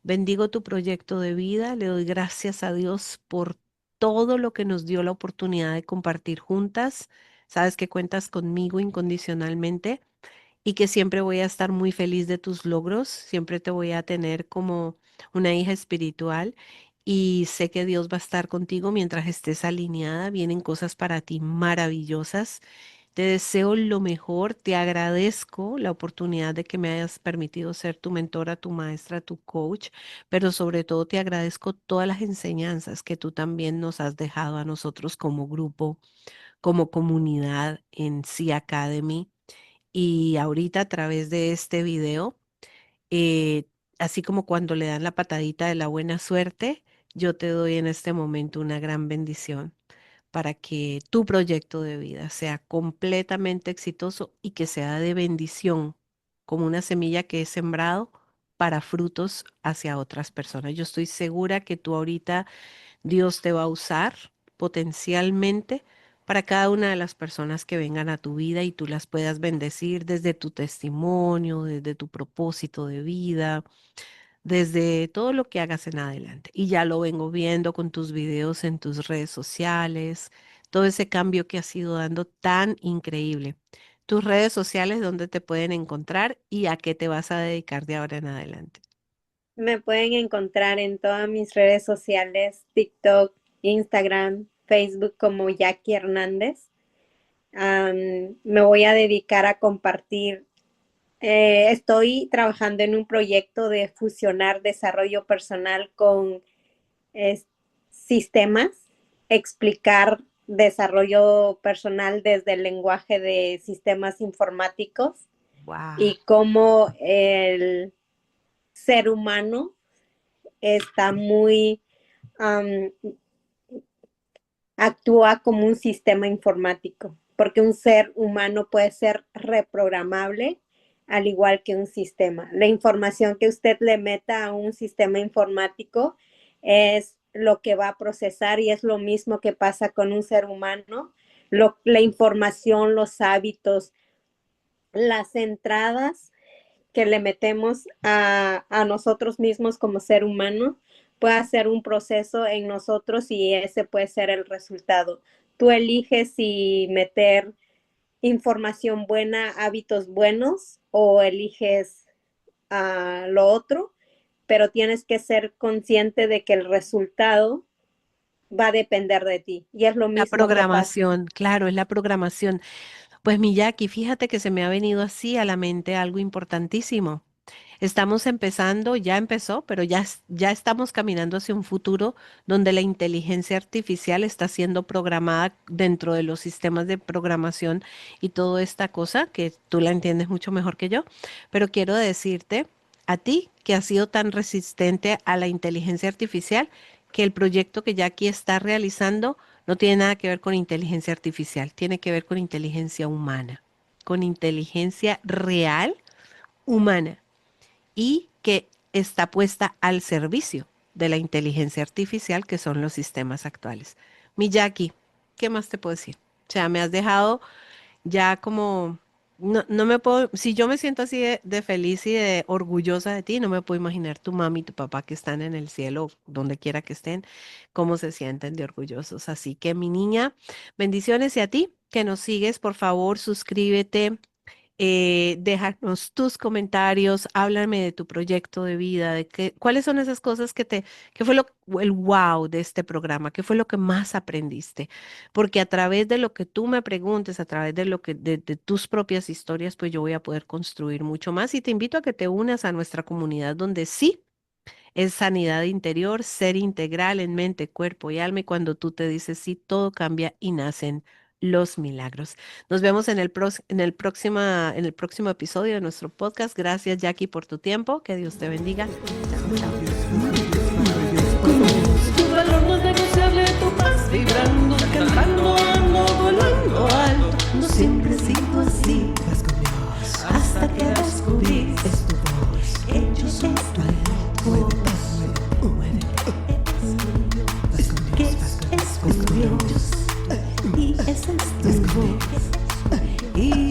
Bendigo tu proyecto de vida, le doy gracias a Dios por todo lo que nos dio la oportunidad de compartir juntas. Sabes que cuentas conmigo incondicionalmente y que siempre voy a estar muy feliz de tus logros, siempre te voy a tener como una hija espiritual y sé que Dios va a estar contigo mientras estés alineada, vienen cosas para ti maravillosas. Te deseo lo mejor, te agradezco la oportunidad de que me hayas permitido ser tu mentora, tu maestra, tu coach, pero sobre todo te agradezco todas las enseñanzas que tú también nos has dejado a nosotros como grupo, como comunidad en Sea Academy. Y ahorita a través de este video, eh, así como cuando le dan la patadita de la buena suerte, yo te doy en este momento una gran bendición para que tu proyecto de vida sea completamente exitoso y que sea de bendición, como una semilla que es sembrado para frutos hacia otras personas. Yo estoy segura que tú ahorita Dios te va a usar potencialmente para cada una de las personas que vengan a tu vida y tú las puedas bendecir desde tu testimonio, desde tu propósito de vida, desde todo lo que hagas en adelante. Y ya lo vengo viendo con tus videos en tus redes sociales, todo ese cambio que has ido dando tan increíble. Tus redes sociales, ¿dónde te pueden encontrar y a qué te vas a dedicar de ahora en adelante? Me pueden encontrar en todas mis redes sociales, TikTok, Instagram, Facebook como Jackie Hernández. Me voy a dedicar a compartir. Estoy trabajando en un proyecto de fusionar desarrollo personal con es, sistemas, explicar desarrollo personal desde el lenguaje de sistemas informáticos Wow. y cómo el ser humano está um, actúa como un sistema informático, porque un ser humano puede ser reprogramable al igual que un sistema. La información que usted le meta a un sistema informático es lo que va a procesar y es lo mismo que pasa con un ser humano. La información, los hábitos, las entradas que le metemos a nosotros mismos como ser humano puede hacer un proceso en nosotros y ese puede ser el resultado. tú eliges si meter información buena, hábitos buenos o eliges lo otro, pero tienes que ser consciente de que el resultado va a depender de ti. Y es lo La mismo que pasa. programación, claro, es la programación. Pues mi Jackie, fíjate que se me ha venido así a la mente algo importantísimo. Estamos empezando, ya empezó, pero ya estamos caminando hacia un futuro donde la inteligencia artificial está siendo programada dentro de los sistemas de programación y toda esta cosa que tú la entiendes mucho mejor que yo. Pero quiero decirte a ti que has sido tan resistente a la inteligencia artificial que el proyecto que Jackie está realizando no tiene nada que ver con inteligencia artificial, tiene que ver con inteligencia humana, con inteligencia real humana y que está puesta al servicio de la inteligencia artificial, que son los sistemas actuales. Mi Jackie, ¿qué más te puedo decir? O sea, me has dejado ya como, no me puedo, si yo me siento así de feliz y de orgullosa de ti, no me puedo imaginar tu mami y tu papá que están en el cielo, donde quiera que estén, cómo se sienten de orgullosos. Así que mi niña, bendiciones y a ti que nos sigues, por favor, suscríbete, déjanos tus comentarios, háblame de tu proyecto de vida, de qué, cuáles son esas cosas qué fue el wow de este programa, qué fue lo que más aprendiste, porque a través de lo que tú me preguntes, a través de de tus propias historias, pues yo voy a poder construir mucho más y te invito a que te unas a nuestra comunidad donde sí es sanidad interior, ser integral en mente, cuerpo y alma. Y cuando tú te dices sí, todo cambia y nacen los milagros. Nos vemos en en el próximo episodio de nuestro podcast. Gracias, Jackie, por tu tiempo. Que Dios te bendiga. Chao, chao. Tu valor no es negociable, tu paz vibrando, cantando, ando, volando alto. No siempre he sido así, vas con Dios, hasta que descubrí es tu voz. Ellos son tu mueve, que es con Dios, y esa es tu voz. Y